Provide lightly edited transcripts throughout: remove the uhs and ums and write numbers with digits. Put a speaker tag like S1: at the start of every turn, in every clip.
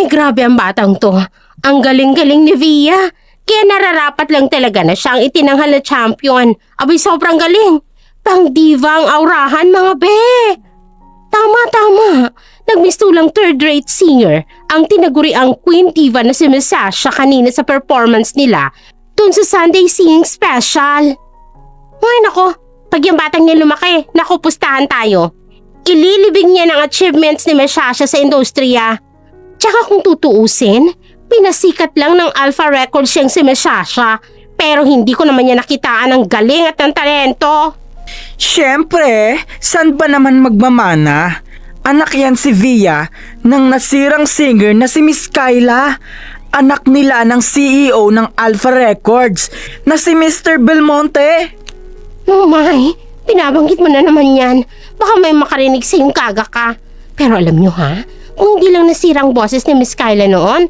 S1: Ay, grabe ang batang to. Ang galing-galing ni Via. Kaya nararapat lang talaga na siya ang itinanghal na champion. Abay, sobrang galing. Pang diva ang aurahan, mga be. Tama. Nagmistulang third-rate singer ang tinaguriang Queen Diva na si Miss Sasha kanina sa performance nila dun sa Sunday Singing Special. Ay nako, pag yung batang niya lumaki, naku, pustahan tayo. Ililibing niya ng achievements ni Miss Sasha sa industriya. Tsaka kung tutuusin, pinasikat lang ng Alpha Records siyang si Miss Sasha, pero hindi ko naman niya nakitaan ng galing at ng talento.
S2: Siyempre, saan ba naman magmamana? Anak yan si Via ng nasirang singer na si Miss Kyla. Anak nila ng CEO ng Alpha Records na si Mr. Belmonte.
S1: Oh my, pinabanggit mo na naman yan. Baka may makarinig sa yung kaga ka. Pero alam nyo ha, kung hindi lang nasirang boses ni Miss Kyla noon,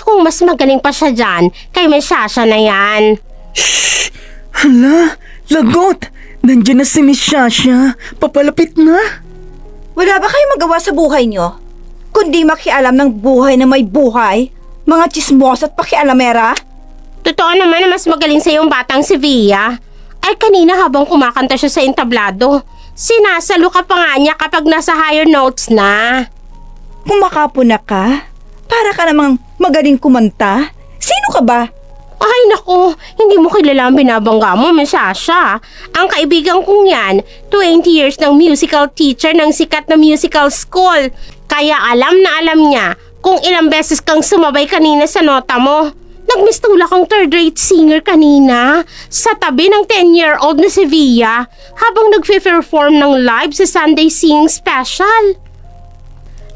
S1: kung mas magaling pa siya dyan, kay Miss Sasha na yan.
S2: Shhh! Hala, lagot! Nandiyan na si Miss Sasha. Papalapit na.
S3: Wala ba kayong magawa sa buhay nyo? Kundi makialam ng buhay na may buhay? Mga chismos at pakialamera?
S1: Totoo naman na mas magaling sa yung batang si Via. Ay kanina habang kumakanta siya sa entablado, sinasalo ka pa nga niya kapag nasa higher notes na.
S3: Kumakapuna ka? Para ka namang magaling kumanta? Sino ka ba?
S1: Ay naku, hindi mo kilala ang binabangga mo, Miss Sasha. Ang kaibigan kong yan, 20 years ng musical teacher ng sikat na musical school. Kaya alam na alam niya kung ilang beses kang sumabay kanina sa nota mo. Nagmistula kang third-rate singer kanina sa tabi ng 10-year-old na si Via habang nagpe-perform ng live sa Sunday Singing Special.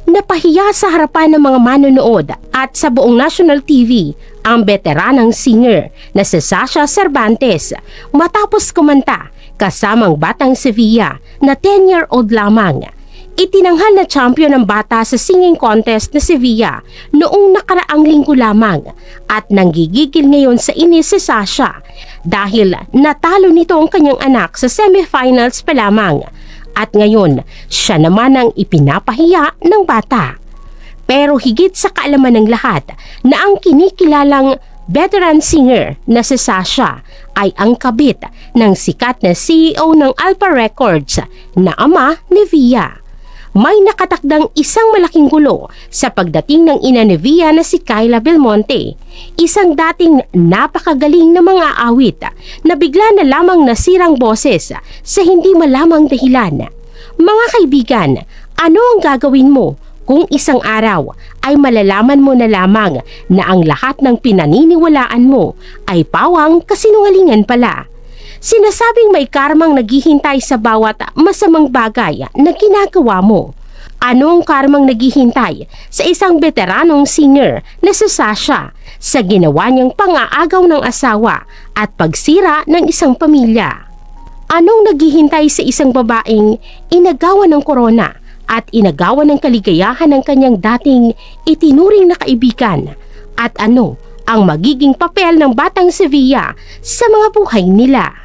S1: Napahiya sa harapan ng mga manonood at sa buong national TV ang veteranang singer na si Sasha Cervantes matapos kumanta kasamang batang si Via na 10-year-old lamang. Itinanghal na champion ng bata sa singing contest na si Via noong nakaraang linggo lamang at nanggigigil ngayon sa inis si Sasha dahil natalo nito ang kanyang anak sa semifinals pa lamang. At ngayon, siya naman ang ipinapahiya ng bata. Pero higit sa kaalaman ng lahat na ang kinikilalang veteran singer na si Sasha ay ang kabit ng sikat na CEO ng Alpha Records na ama ni Via. May nakatakdang isang malaking gulo sa pagdating ng ina ni Via na si Kyla Belmonte, isang dating napakagaling na mga awit na bigla na lamang nasirang boses sa hindi malamang dahilan. Mga kaibigan, ano ang gagawin mo kung isang araw ay malalaman mo na lamang na ang lahat ng pinaniniwalaan mo ay pawang kasinungalingan pala? Sinasabing may karmang naghihintay sa bawat masamang bagay na ginagawa mo. Ano ang karmang naghihintay sa isang veteranong singer na si Sasha sa ginawa niyang pang-aagaw ng asawa at pagsira ng isang pamilya? Anong naghihintay sa isang babaeng inagawan ng korona at inagawan ng kaligayahan ng kanyang dating itinuring na kaibigan? At ano ang magiging papel ng batang si Via sa mga buhay nila?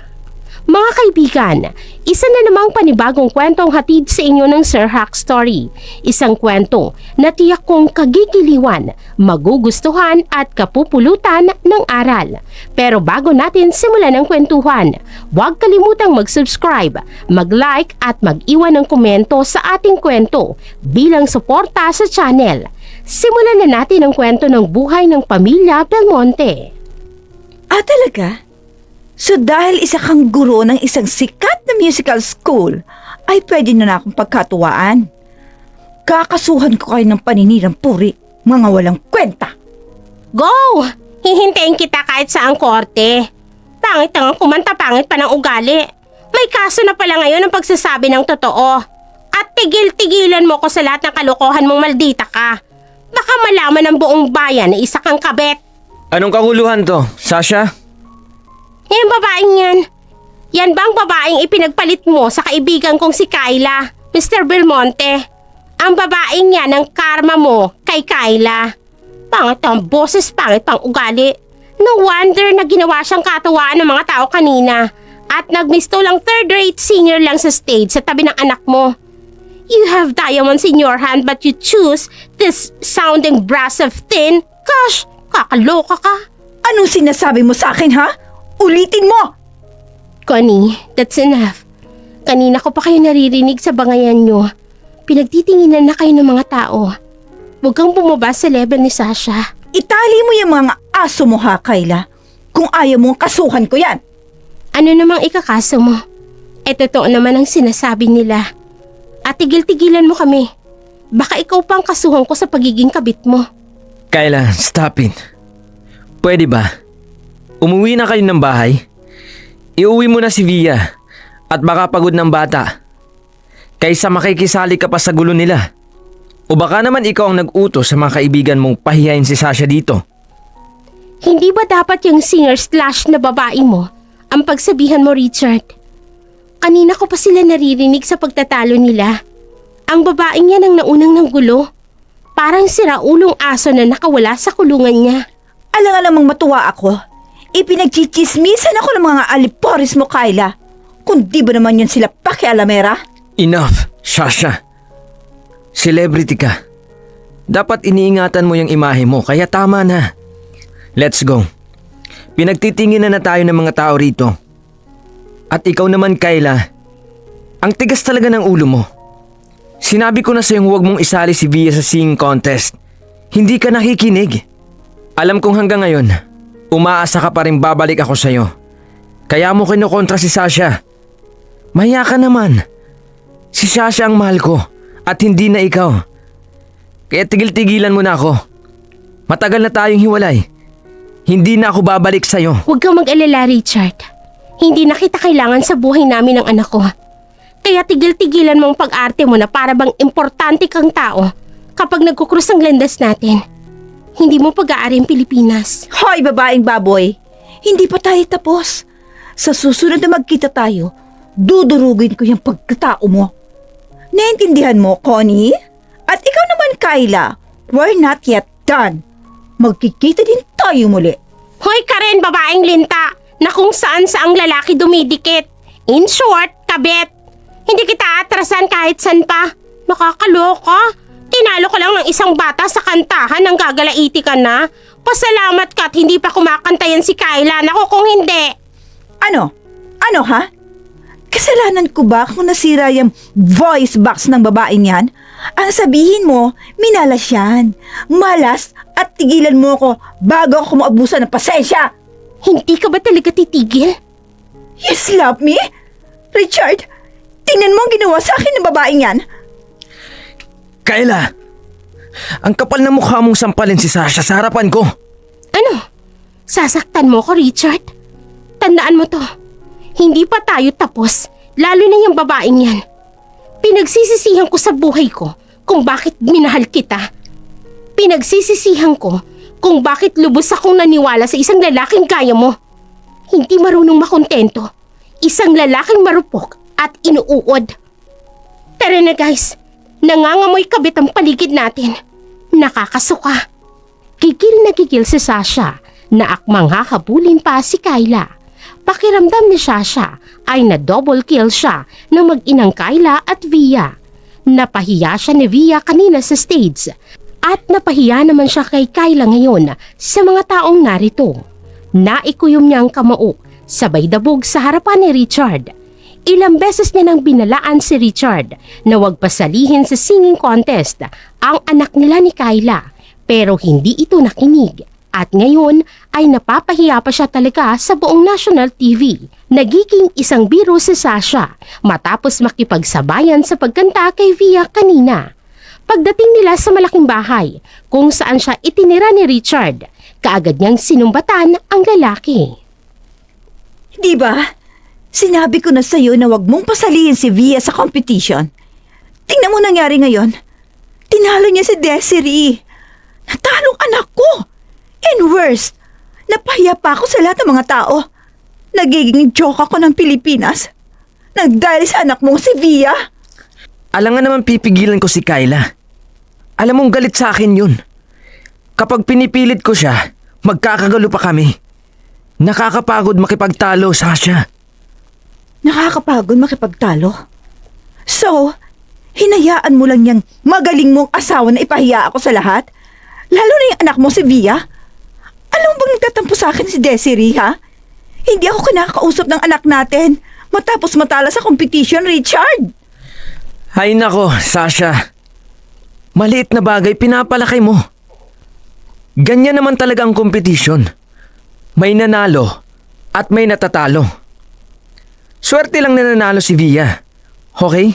S1: Mga kaibigan, isa na namang panibagong kwentong hatid sa inyo ng Sir Hack Story. Isang kwento na tiyak kong kagigiliwan, magugustuhan at kapupulutan ng aral. Pero bago natin simulan ang kwentuhan, huwag kalimutang mag-subscribe, mag-like at mag-iwan ng komento sa ating kwento bilang suporta sa channel. Simulan na natin ang kwento ng buhay ng pamilya Belmonte.
S3: Ah, talaga? So dahil isa kang guro ng isang sikat na musical school, ay pwede na akong pagkatuwaan. Kakasuhan ko kayo ng paninirang puri, mga walang kwenta.
S1: Go! Hihintayin kita kahit saang korte. Pangit ang kumanta, pangit pa ng ugali. May kaso na pala ngayon ang pagsasabi ng totoo. At tigil-tigilan mo ko sa lahat ng kalokohan mong maldita ka. Baka malaman ng buong bayan na isa kang kabet.
S4: Anong kaguluhan to, Sasha?
S1: Yung babaeng yan. Yan bang babaeng ipinagpalit mo sa kaibigan kong si Kyla, Mr. Belmonte? Ang babaeng yan ang karma mo kay Kyla. Pangit ang boses, pangit pang ugali. No wonder na ginawa siyang katuwaan ng mga tao kanina at nagmisto lang third-rate singer lang sa stage sa tabi ng anak mo. You have diamonds in your hand but you choose this sounding brass of tin? Gosh, kakaloka ka.
S3: Anong sinasabi mo sa akin, ha? Ulitin mo!
S1: Connie, that's enough. Kanina ko pa kayo naririnig sa bangayan nyo. Pinagtitinginan na kayo ng mga tao. Huwag kang bumaba sa level ni Sasha.
S3: Itali mo yung mga aso mo, ha, Kayla? Kung ayaw mong kasuhan ko yan.
S1: Ano namang ikakaso mo? Totoo naman ang sinasabi nila. At tigil-tigilan mo kami. Baka ikaw pa ang kasuhan ko sa pagiging kabit mo.
S4: Kayla, stop it. Pwede ba? Umuwi na kayo ng bahay? Iuwi mo na si Via at baka pagod ng bata. Kaysa makikisali ka pa sa gulo nila. O baka naman ikaw ang nag-utos sa mga kaibigan mong pahihayin si Sasha dito.
S1: Hindi ba dapat yung singer / na babae mo ang pagsabihan mo, Richard? Kanina ko pa sila naririnig sa pagtatalo nila. Ang babaeng yan ang naunang ng gulo. Parang siraulong aso na nakawala sa kulungan niya.
S3: Alang namang matuwa ako. Ipinagchichismisan ako ng mga aliporis mo, Kayla. Kung di ba naman yun sila pakialamera?
S4: Enough, Sasha. Celebrity ka. Dapat iniingatan mo yung imahe mo, kaya tama na. Let's go. Pinagtitingin na tayo ng mga tao rito. At ikaw naman, Kayla, ang tigas talaga ng ulo mo. Sinabi ko na sa'yong huwag mong isali si Via sa singing contest. Hindi ka nakikinig. Alam kong hanggang ngayon, umaasa ka pa rin babalik ako sa'yo. Kaya mo kinukontra si Sasha. Mahiya ka naman. Si Sasha ang mahal ko at hindi na ikaw. Kaya tigil-tigilan mo na ako. Matagal na tayong hiwalay. Hindi na ako babalik sa'yo.
S1: Huwag kang mag-alala, Richard. Hindi na kita kailangan sa buhay namin ng anak ko. Kaya tigil-tigilan mong pag-arte mo na para bang importante kang tao kapag nagkukrus ang landas natin. Hindi mo pag-aari ang Pilipinas.
S3: Hoy, babaeng baboy! Hindi pa tayo tapos. Sa susunod na magkita tayo, dudurugin ko yung pagkatao mo. Naintindihan mo, Connie? At ikaw naman, Kayla, we're not yet done. Magkikita din tayo muli.
S1: Hoy ka rin, babaeng linta, na kung saan saang lalaki dumidikit. In short, kabet. Hindi kita atrasan kahit san pa. Nakakaloka. Tinalo ko lang ng isang bata sa kantahan nang gagalaiti ka na. Pasalamat ka at hindi pa kumakanta yan si Kayla. Naku kung hindi.
S3: Ano? Ano ha? Kasalanan ko ba kung nasira yung voice box ng babaeng yan? Ang sabihin mo, minalas yan. Malas at tigilan mo ko bago ako maabuso ng pasensya.
S1: Hindi ka ba talaga titigil?
S3: You slap me? Richard, tingnan mo ang ginawa sa akin ng babaeng yan.
S4: Kayla! Ang kapal na mukha mong sampalin si Sasha sa harapan ko.
S1: Ano? Sasaktan mo ko, Richard? Tandaan mo to. Hindi pa tayo tapos, lalo na yung babaeng yan. Pinagsisisihan ko sa buhay ko kung bakit minahal kita. Pinagsisisihan ko kung bakit lubos akong naniwala sa isang lalaking gaya mo. Hindi marunong makontento. Isang lalaking marupok at inuuod. Tara na guys, nangangamoy kabit ang paligid natin. Nakakasuka. Gigil na gigil si Sasha na akmang hahabulin pa si Kayla. Pakiramdam ni Sasha ay na-double kill siya ng mag-inang Kayla at Via. Napahiya siya ni Via kanina sa stage at napahiya naman siya kay Kayla ngayon sa mga taong narito. Naikuyom niya ang kamao, sabay dabog sa harapan ni Richard. Ilang beses niya nang binalaan si Richard na huwag pasalihin sa singing contest ang anak nila ni Kayla pero hindi ito nakinig. At ngayon ay napapahiya pa siya talaga sa buong national TV. Nagiging isang biro si Sasha matapos makipagsabayan sa pagkanta kay Via kanina. Pagdating nila sa malaking bahay kung saan siya itinira ni Richard, kaagad niyang sinumbatan ang lalaki.
S3: Di ba? Sinabi ko na sa'yo na wag mong pasalihin si Via sa competition. Tingnan mo nangyari ngayon. Tinalo niya si Desiree. Natalong anak ko. And worst, napahiya pa ako sa lahat ng mga tao. Nagiging joke ako ng Pilipinas. Nagdahil sa anak mong si Via.
S4: Alangan naman pipigilan ko si Kayla. Alam mong galit sa akin yun. Kapag pinipilit ko siya, magkakagalo pa kami. Nakakapagod makipagtalo, Sasha.
S3: Nakakapagod makipagtalo. So, Hinayaan mo lang yung magaling mong asawa na ipahiya ako sa lahat? Lalo na yung anak mo si Via? Alam mo bang nagtatampo sa akin si Desiree, ha? Hindi ako kinakausap ng anak natin matapos matala sa competition, Richard.
S4: Hay nako, Sasha. Maliit na bagay pinapalaki mo. Ganyan naman talaga ang competition. May nanalo at may natatalo. Swerte lang na nanalo si Via. Okay?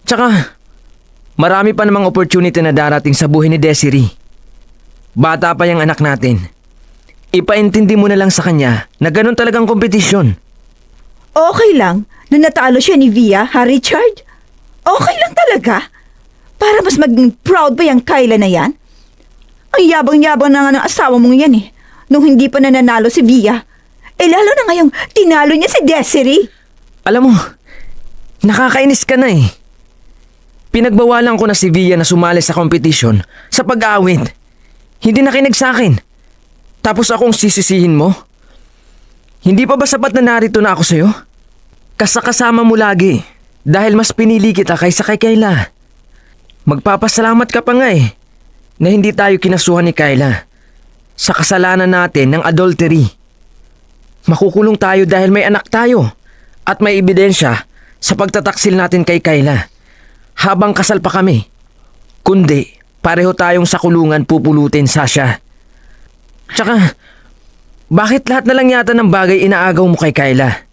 S4: Tsaka, marami pa namang opportunity na darating sa buhay ni Desiree. Bata pa yung anak natin. Ipaintindi mo na lang sa kanya na ganun talagang kompetisyon.
S3: Okay lang na natalo siya ni Via, ha, Richard? Okay lang talaga. Para mas maging proud pa yung Kyla na yan. Ang yabang-yabang na nga ng asawa mong yan eh. Nung hindi pa nananalo si Via. Eh lalo na ngayong tinalo niya si Desiree.
S4: Alam mo, nakakainis ka na eh. Pinagbawalan ko na si Via na sumali sa kompetisyon sa pag-aawit. Hindi nakinig sa akin. Tapos akong sisisihin mo? Hindi pa ba sapat na narito na ako sa'yo? Kasakasama mo lagi dahil mas pinili kita kaysa kay Kyla. Magpapasalamat ka pa nga eh na hindi tayo kinasuhan ni Kyla sa kasalanan natin ng adultery. Makukulong tayo dahil may anak tayo at may ebidensya sa pagtataksil natin kay Kyla habang kasal pa kami. Kundi pareho tayong sa kulungan pupulutin, Sasha. Tsaka, bakit lahat na lang yata ng bagay inaagaw mo kay Kyla?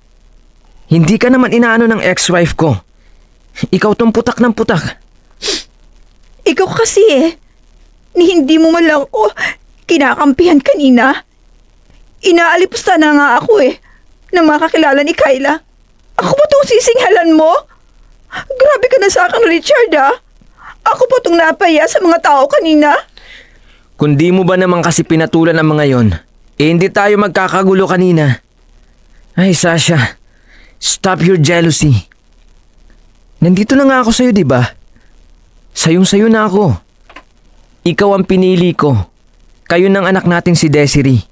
S4: Hindi ka naman inaano ng ex-wife ko. Ikaw tong putak ng putak.
S3: Ikaw kasi ni hindi mo man lang ako kinakampihan kanina. Inaalipsta na nga ako na makakilala ni Kyla. Ako ba itong sisinghalan mo? Grabe ka na sa akin, Richard, ha? Ako pa itong napaya sa mga tao kanina.
S4: Kung di mo ba naman kasi pinatulan ang mga yon, hindi tayo magkakagulo kanina. Ay, Sasha, stop your jealousy. Nandito na nga ako sa'yo, di ba? Sayong-sayo na ako. Ikaw ang pinili ko. Kayo ng anak natin si Desiree.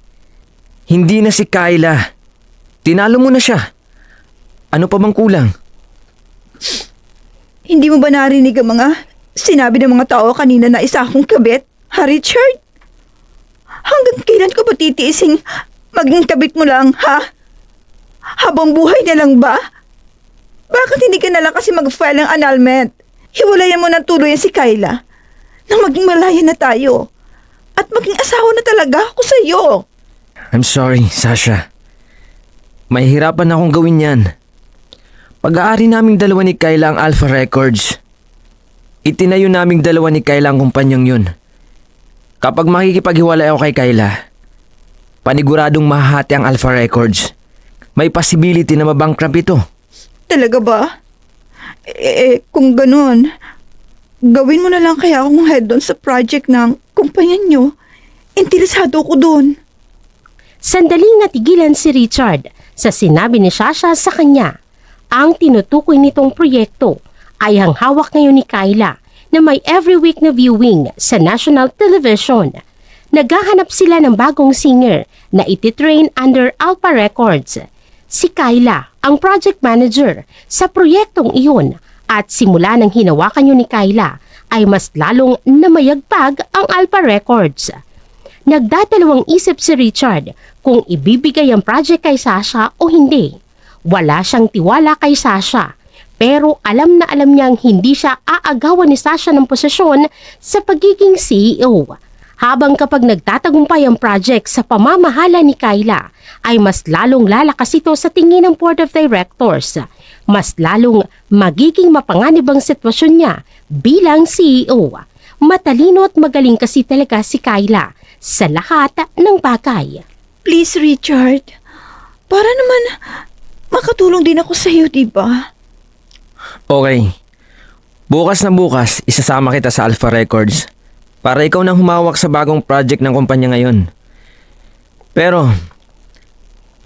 S4: Hindi na si Kyla. Tinalo mo na siya. Ano pa bang kulang?
S3: Hindi mo ba narinig ang mga sinabi ng mga tao kanina na isa akong kabit, ha, Richard? Hanggang kailan ko ba titiising maging kabit mo lang, ha? Habang buhay na lang ba? Bakit hindi ka na lang kasi mag-file ng annulment? Hiwalayan mo ng tuluyan si Kyla nang maging malaya na tayo. At maging asawa na talaga ako sa'yo.
S4: I'm sorry, Sasha. Mahihirapan akong gawin yan. Pag-aari naming dalawa ni Kyla ang Alpha Records. Itinayo naming dalawa ni Kyla ang kumpanyang yun. Kapag makikipaghiwalay ako kay Kyla, paniguradong mahahati ang Alpha Records. May possibility na mabankrupt ito.
S3: Talaga ba? Kung ganun, gawin mo na lang kaya akong head doon sa project ng kumpanya nyo. Interesado ko doon.
S1: Sandaling natigilan si Richard sa sinabi ni Sasha sa kanya. Ang tinutukoy nitong proyekto ay ang hawak ngayon ni Kyla na may every week na viewing sa national television. Naghahanap sila ng bagong singer na ititrain under Alpha Records. Si Kyla ang project manager sa proyektong iyon at simula ng hinawakan yun ni Kyla ay mas lalong namayagpag ang Alpha Records. Nagdadalawang isip si Richard kung ibibigay ang project kay Sasha o hindi. Wala siyang tiwala kay Sasha, pero alam na alam niyang hindi siya aagawan ni Sasha ng posisyon sa pagiging CEO. Habang kapag nagtatagumpay ang project sa pamamahala ni Kyla, ay mas lalong lalakas ito sa tingin ng Board of Directors. Mas lalong magiging mapanganib ang sitwasyon niya bilang CEO. Matalino at magaling kasi talaga si Kyla sa lahat ng bagay.
S3: Please, Richard. Para naman makatulong din ako sa iyo, diba?
S4: Okay. Bukas na bukas, isasama kita sa Alpha Records para ikaw nang humawak sa bagong project ng kumpanya ngayon. Pero,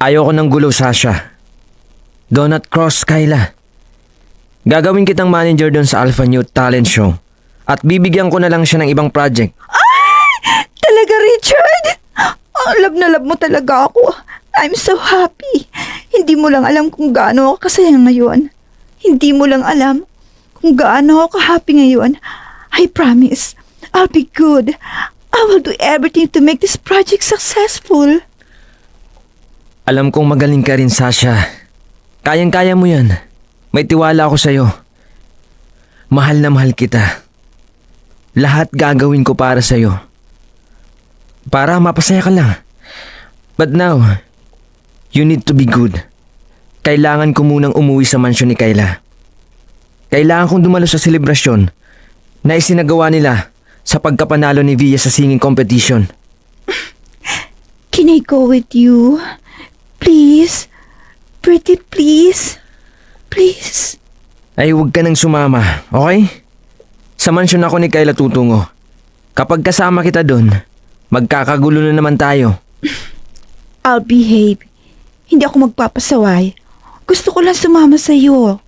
S4: ayoko ng gulo, Sasha. Do not cross, Kyla. Gagawin kitang manager doon sa Alpha New Talent Show at bibigyan ko na lang siya ng ibang project.
S3: Talaga, Richard? Love na love mo talaga ako. I'm so happy. Hindi mo lang alam kung gaano ako kasaya ngayon. Hindi mo lang alam kung gaano ako ka-happy ngayon. I promise, I'll be good. I will do everything to make this project successful.
S4: Alam kong magaling ka rin, Sasha. Kayang-kaya mo yan. May tiwala ako sa'yo. Mahal na mahal kita. Lahat gagawin ko para sa'yo. Para mapasaya ka lang. But now, you need to be good. Kailangan ko munang umuwi sa mansyon ni Kayla. Kailangan kong dumalo sa selebrasyon na isinagawa nila sa pagkapanalo ni Via sa singing competition.
S3: Can I go with you? Please? Pretty please? Please?
S4: Ay, huwag ka nang sumama, okay? Sa mansyon ako ni Kayla tutungo. Kapag kasama kita doon, magkakagulo na naman tayo.
S3: I'll behave. Hindi ako magpapasaway. Gusto ko lang sumama sa iyo.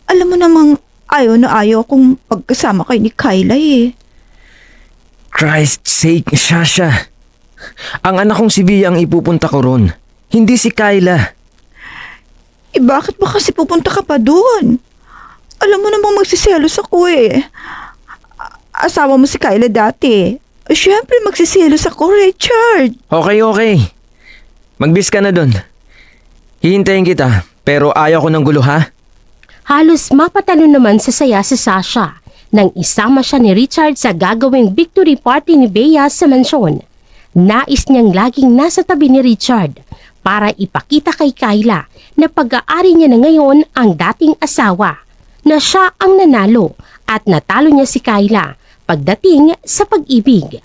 S3: Alam mo namang ayaw na ayaw kung pagkasama kay ni Kayla eh.
S4: Christ's sake, Sasha. Ang anak kong si Via ang ipupunta ko ron. Hindi si Kayla.
S3: Eh bakit ba kasi pupunta ka pa doon? Alam mo namang magsiselos ako eh. Asawa mo si Kayla dati. Siyempre magsiselos ako, Richard.
S4: Okay. Magbis ka na doon. Hihintayin kita, pero ayaw ko ng gulo, ha?
S1: Halos mapatalo naman sa saya si Sasha nang isama siya ni Richard sa gagawing victory party ni Bea sa mansyon. Nais niyang laging nasa tabi ni Richard para ipakita kay Kayla na pag-aari niya na ngayon ang dating asawa, na siya ang nanalo at natalo niya si Kayla pagdating sa pag-ibig.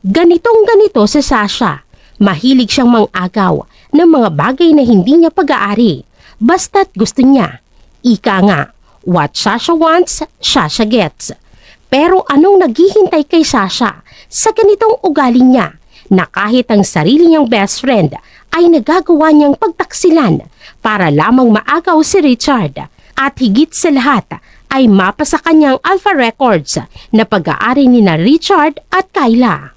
S1: Ganitong-ganito si Sasha. Mahilig siyang mang-agaw ng mga bagay na hindi niya pag-aari basta't gusto niya. Ika nga, what Sasha wants, Sasha gets. Pero anong naghihintay kay Sasha sa ganitong ugali niya na kahit ang sarili niyang best friend ay nagagawa niyang pagtaksilan para lamang maagaw si Richard at higit sa lahat ay mapa sa kanyang Alpha Records na pag-aari ni na Richard at Kayla.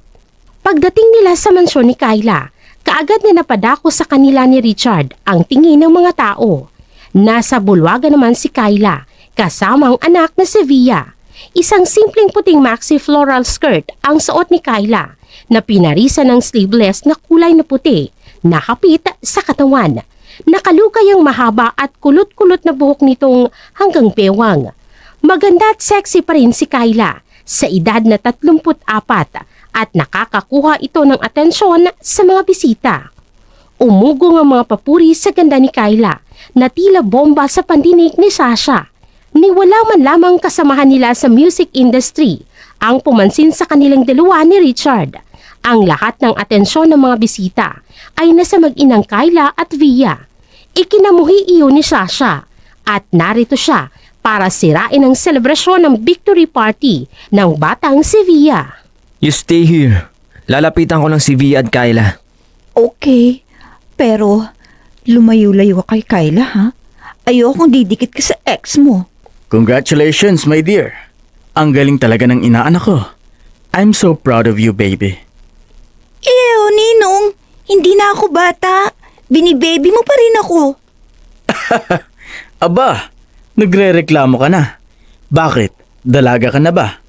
S1: Pagdating nila sa mansyon ni Kayla, kaagad na napadako sa kanila ni Richard ang tingin ng mga tao. Nasa bulwagan naman si Kayla, kasamang anak na si Via. Isang simpleng puting maxi floral skirt ang suot ni Kayla na pinarisan ng sleeveless na kulay na puti, nakapit sa katawan. Nakalukay ang mahaba at kulot-kulot na buhok nitong hanggang bewang. Maganda at sexy pa rin si Kayla sa edad na 34 at nakakakuha ito ng atensyon sa mga bisita. Umugong ang mga papuri sa ganda ni Kayla na tila bomba sa pandinig ni Sasha. Niwala man lamang kasamahan nila sa music industry ang pumansin sa kanilang dalawa ni Richard. Ang lahat ng atensyon ng mga bisita ay nasa mag-inang Kayla at Via. Ikinamuhi iyon ni Sasha at narito siya para sirain ang selebrasyon ng victory party ng batang si Via.
S4: You stay here. Lalapitan ko lang si Via at Kayla.
S3: Okay, pero lumayo-layo ka kay Kayla ha? Ayokong didikit ka sa ex mo.
S2: Congratulations, my dear. Ang galing talaga ng inaanak ko. I'm so proud of you, baby.
S3: Ew, Ninong, hindi na ako bata. Binibaby mo pa rin ako.
S2: Aba, nagre-reklamo ka na. Bakit? Dalaga ka na ba?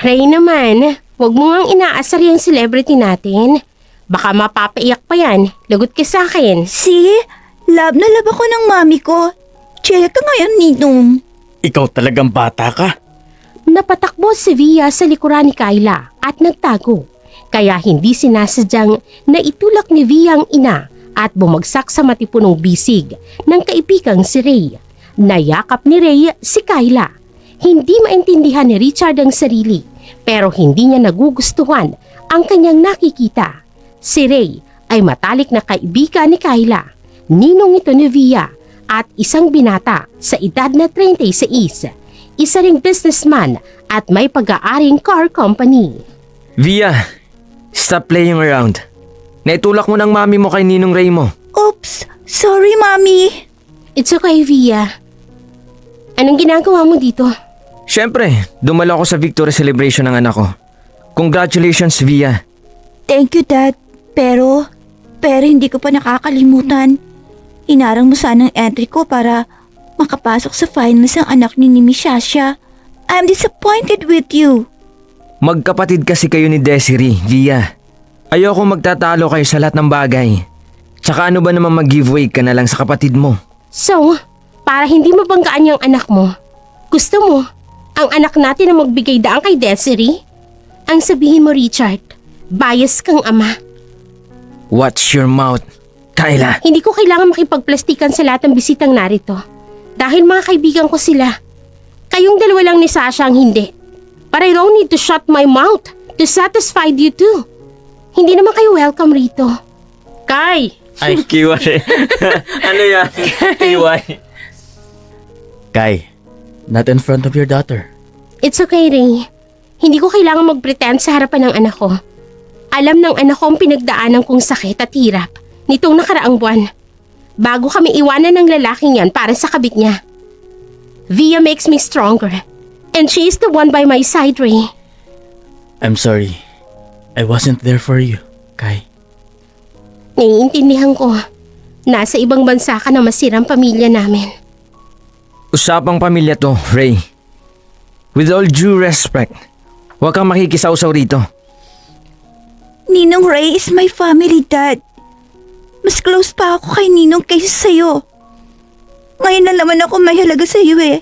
S1: Ray naman, huwag mo ngang inaasar yung celebrity natin. Baka mapapaiyak pa yan. Lagot ka sa akin.
S3: See? Love na love ako ng mami ko. Check ka ngayon, Ninong.
S2: Ikaw talagang bata ka.
S1: Napatakbo si Via sa likuran ni Kayla at nagtago. Kaya hindi sinasadyang naitulak ni Via ang ina at bumagsak sa matipunong bisig ng kaibigang si Ray. Nayakap ni Ray si Kayla. Hindi maintindihan ni Richard ang sarili pero hindi niya nagugustuhan ang kanyang nakikita. Si Ray ay matalik na kaibigan ni Kayla, ninong ito ni Via at isang binata sa edad na 36. Isa ring businessman at may pag-aaring car company.
S4: Via, stop playing around. Naitulak mo ng mami mo kay Ninong Ray mo.
S3: Oops, sorry, Mami.
S1: It's okay, Via. Anong ginagawa mo dito?
S4: Siyempre, dumalo ako sa victory celebration ng anak ko. Congratulations, Via.
S3: Thank you, Dad. Pero hindi ko pa nakakalimutan. Inarang mo sana ang entry ko para makapasok sa finals ang anak ni Miss Sasha. I'm disappointed with you.
S4: Magkapatid kasi kayo ni Desiree, Via. Ayoko magtatalo kayo sa lahat ng bagay. Tsaka ano ba naman mag-giveaway ka na lang sa kapatid mo?
S1: So, para hindi mabanggaan yung anak mo, gusto mo ang anak natin na magbigay daan kay Desiree? Ang sabihin mo, Richard, bias kang ama.
S4: Watch your mouth, Kyla.
S1: Hindi ko kailangan makipagplastikan sa lahat ng bisitang narito. Dahil mga kaibigan ko sila. Kayong dalawa lang ni Sasha ang hindi. But I don't need to shut my mouth to satisfy you too. Hindi naman kayo welcome rito. Kai!
S5: Ay, Kiway. Ano yan? Kiway. Kai, not in front of your daughter.
S1: It's okay, Ray. Hindi ko kailangan mag-pretend sa harapan ng anak ko. Alam ng anak ko ang pinagdaanan kong sakit at hirap nitong nakaraang buwan. Bago kami iwanan ng lalaking yan para sa kabit niya. Via makes me stronger. And she is the one by my side, Ray.
S5: I'm sorry. I wasn't there for you, Kai.
S1: Naiintindihan ko. Nasa ibang bansa ka na masirang pamilya namin.
S4: Usapang pamilya to, Ray. With all due respect, huwag kang makikisawsaw rito.
S3: Ninong Ray is my family, Dad. Mas close pa ako kay Ninong kaysa sa'yo. Ngayon na naman ako may halaga sa'yo eh.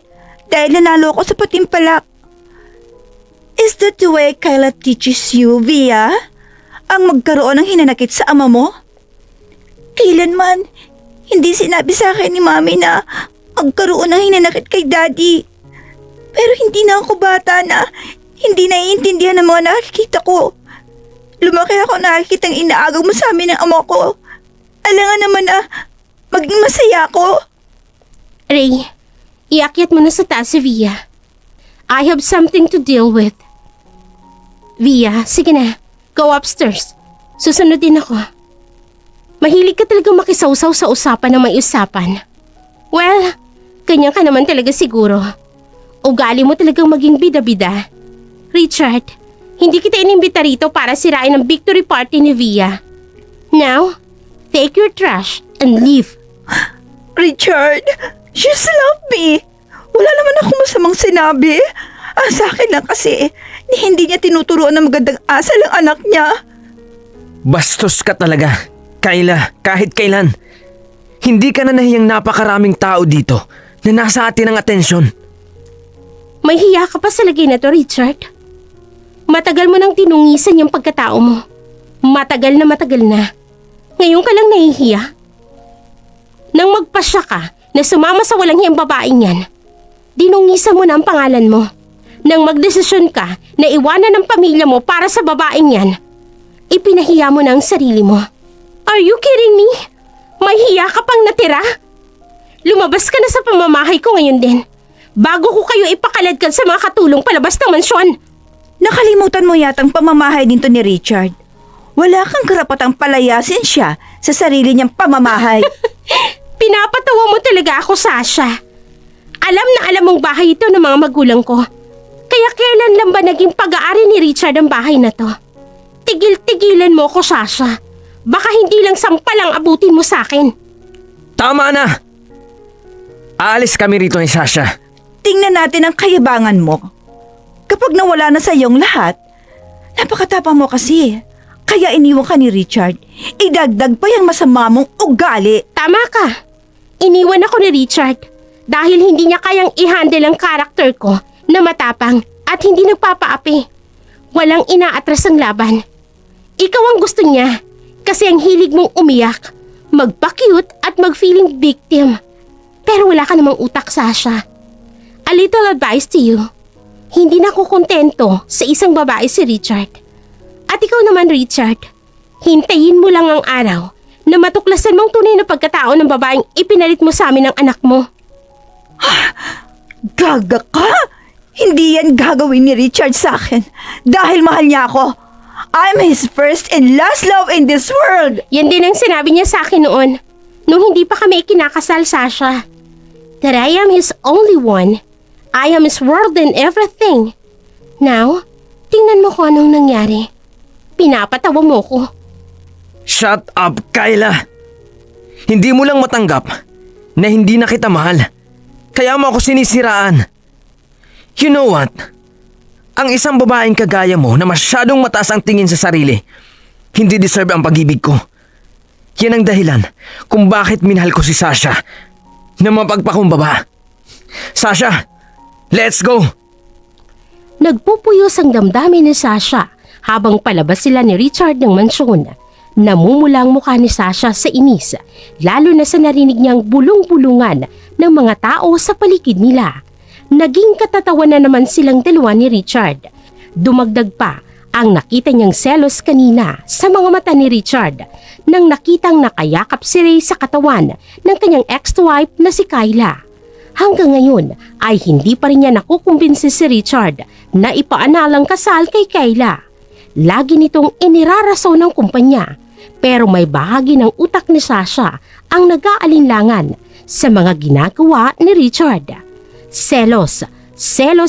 S3: Dahil nanalo ako sa patimpalak. Is that the way Kyla teaches you, Via? Ang magkaroon ng hinanakit sa ama mo? Kailanman, hindi sinabi sa akin ni Mami na magkaroon ng hinanakit kay Daddy. Pero hindi na ako bata na hindi naiintindihan ng mga nakikita ko. Lumaki ako nakikitang inaagaw mo sa amin ng ama ko. Alangan naman na maging masaya ako.
S1: Ray, iakyat mo na sa taas si Via. I have something to deal with. Via, sige na. Go upstairs. Susunod din ako. Mahilig ka talagang makisawsaw sa usapan na may usapan. Well, ganyan ka naman talaga siguro. Ugali mo talagang maging bida-bida. Richard, hindi kita inimbita rito para sirain ang victory party ni Via. Now, take your trash and leave.
S3: Richard, just love me. Wala naman ako masamang sinabi. Sa akin lang kasi, hindi niya tinuturuan ng magandang asal ang anak niya.
S4: Bastos ka talaga, Kyla, kahit kailan. Hindi ka na nahiyang napakaraming tao dito na nasa atin ang atensyon.
S1: May hiya ka pa sa lagay na to, Richard. Matagal mo nang tinungisan yung pagkatao mo. Matagal na. Ngayon ka lang nahihiya. Nang magpasya ka na sumama sa walang hiyang babaeng yan, dinungisan mo na ang pangalan mo. Nang magdesisyon ka na iwanan ng pamilya mo para sa babaeng yan, ipinahiya mo na ang sarili mo. Are you kidding me? May hiya ka pang natira? Lumabas ka na sa pamamahay ko ngayon din. Bago ko kayo ipakaladkad sa mga katulong palabas ng mansyon.
S3: Nakalimutan mo yatang pamamahay dito ni Richard. Wala kang karapatang palayasin siya sa sarili niyang pamamahay.
S1: Pinapatawa mo talaga ako, Sasha. Alam na alam mong bahay ito ng mga magulang ko. Kaya kailan lang ba naging pag-aari ni Richard ang bahay na to? Tigil-tigilan mo ko, Sasha. Baka hindi lang sampal ang abutin mo sa akin.
S4: Tama na! Aalis kami rito ni Sasha.
S3: Tingnan natin ang kayabangan mo. Kapag nawala na sa iyong lahat, napakatapang mo kasi. Kaya iniwan ka ni Richard. Idagdag pa yung masama mong ugali.
S1: Tama ka. Iniwan ako ni Richard dahil hindi niya kayang i-handle ang karakter ko na matapang at hindi nagpapaapi. Walang inaatras ang laban. Ikaw ang gusto niya kasi ang hilig mong umiyak, magpa-cute at mag-feeling victim. Pero wala ka namang utak, Sasha. A little advice to you. Hindi na ako kontento sa isang babae si Richard. At ikaw naman, Richard, hintayin mo lang ang araw na matuklasan mong tunay na pagkatao ng babaeng ipinalit mo sa amin ng anak mo.
S3: Gaga ka? Hindi yan gagawin ni Richard sa akin dahil mahal niya ako. I'm his first and last love in this world.
S1: Yan din ang sinabi niya sa akin noon, nung hindi pa kami ikinakasal, Sasha. That I am his only one. I am his world and everything. Now, tingnan mo kung anong nangyari. Pinapatawa mo ko.
S4: Shut up, Kyla! Hindi mo lang matanggap na hindi na kita mahal. Kaya mo ako sinisiraan. You know what? Ang isang babaeng kagaya mo na masyadong mataas ang tingin sa sarili, hindi deserve ang pag-ibig ko. Yan ang dahilan kung bakit minahal ko si Sasha na mapagpakumbaba. Sasha, let's go!
S1: Nagpupuyos ang damdamin ni Sasha habang palabas sila ni Richard ng mansyon. Namumula ang mukha ni Sasha sa inis, lalo na sa narinig niyang bulong-bulungan ng mga tao sa paligid nila. Naging katatawa na naman silang dalawa ni Richard. Dumagdag pa ang nakita niyang selos kanina sa mga mata ni Richard nang nakitang nakayakap si Ray sa katawan ng kanyang ex-wife na si Kyla. Hanggang ngayon ay hindi pa rin niya nakukumbinsi si Richard na ipaanalang kasal kay Kyla. Lagi nitong inirarason ng kumpanya, pero may bahagi ng utak ni Sasha ang nag-aalinlangan sa mga ginagawa ni Richard. Selos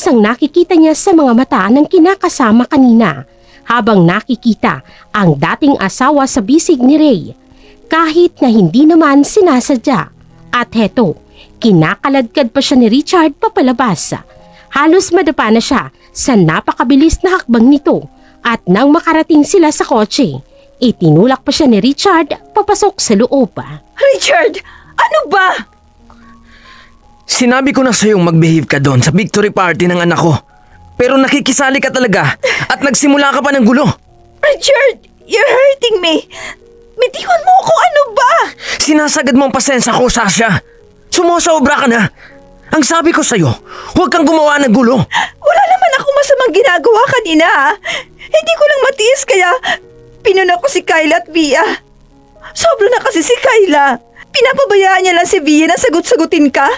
S1: ang nakikita niya sa mga mata ng kinakasama kanina habang nakikita ang dating asawa sa bisig ni Ray. Kahit na hindi naman sinasadya. At heto, kinakaladkad pa siya ni Richard papalabas. Halos madapa na siya sa napakabilis na hakbang nito at nang makarating sila sa kotse, itinulak pa siya ni Richard papasok sa loob.
S3: Richard! Ano ba?
S4: Sinabi ko na sa'yong mag-behave ka doon sa victory party ng anak ko. Pero nakikisali ka talaga at nagsimula ka pa ng gulo.
S3: Richard! You're hurting me! Bitiwan mo ako, ano ba?
S4: Sinasagad mo ang pasensya ko, Sasha. Sumusobra ka na. Ang sabi ko sa'yo, huwag kang gumawa ng gulo.
S3: Wala naman ako masamang ginagawa kanina. Hindi ko lang matiis kaya pinuna ko si Kyla at Via. Sobra na kasi si Kyla. Pinapabayaan niya lang si Via na sagot-sagutin ka.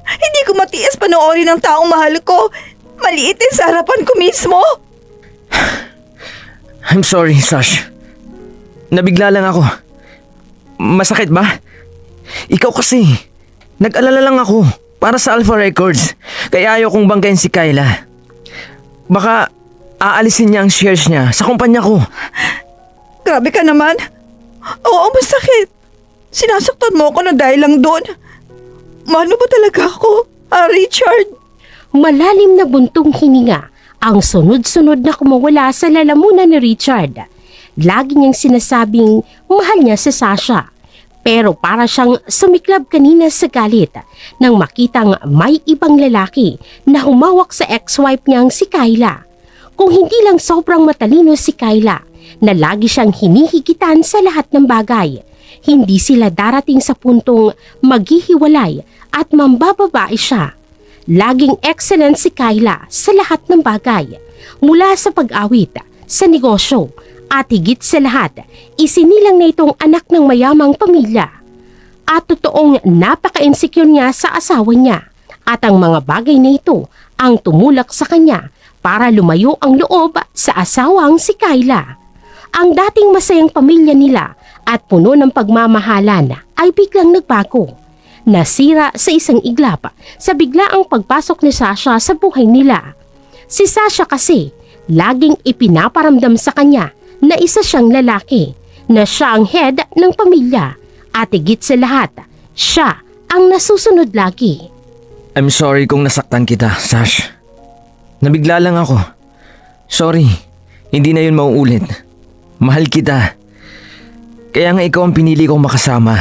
S3: Hindi ko matiis panoorin ng taong mahal ko. Maliitin sa harapan ko mismo.
S4: I'm sorry, Sash. Nabigla lang ako. Masakit ba? Ikaw kasi, nag-alala lang ako para sa Alpha Records. Kaya ayaw kong banggain si Kyla. Baka aalisin niya ang shares niya sa kumpanya ko.
S3: Grabe ka naman. Oo, masakit. Sinasaktan mo ako na dahil lang doon. Mahal mo ba talaga ako, Richard?
S1: Malalim na buntong hininga ang sunod-sunod na kumawala sa lalamunan ni Richard. Lagi niyang sinasabing mahal niya si Sasha. Pero para siyang sumiklab kanina sa galit nang makitang may ibang lalaki na humawak sa ex-wife niyang si Kyla. Kung hindi lang sobrang matalino si Kyla na lagi siyang hinihigitan sa lahat ng bagay, hindi sila darating sa puntong maghihiwalay at mambababae siya. Laging excellent si Kyla sa lahat ng bagay, mula sa pag-awit, sa negosyo, at higit sa lahat, isinilang na itong anak ng mayamang pamilya. At totoong napaka-insecure niya sa asawa niya, at ang mga bagay na ito ang tumulak sa kanya para lumayo ang loob sa asawang si Kyla. Ang dating masayang pamilya nila at puno ng pagmamahalan ay biglang nagbago. Nasira sa isang iglap sa biglaang pagpasok ni Sasha sa buhay nila. Si Sasha kasi laging ipinaparamdam sa kanya na isa siyang lalaki, na siya ang head ng pamilya at higit sa lahat, siya ang nasusunod lagi.
S4: I'm sorry kung nasaktan kita, Sash. Nabigla lang ako. Sorry, hindi na yun mauulit. Mahal kita. Kaya nga ikaw ang pinili kong makasama.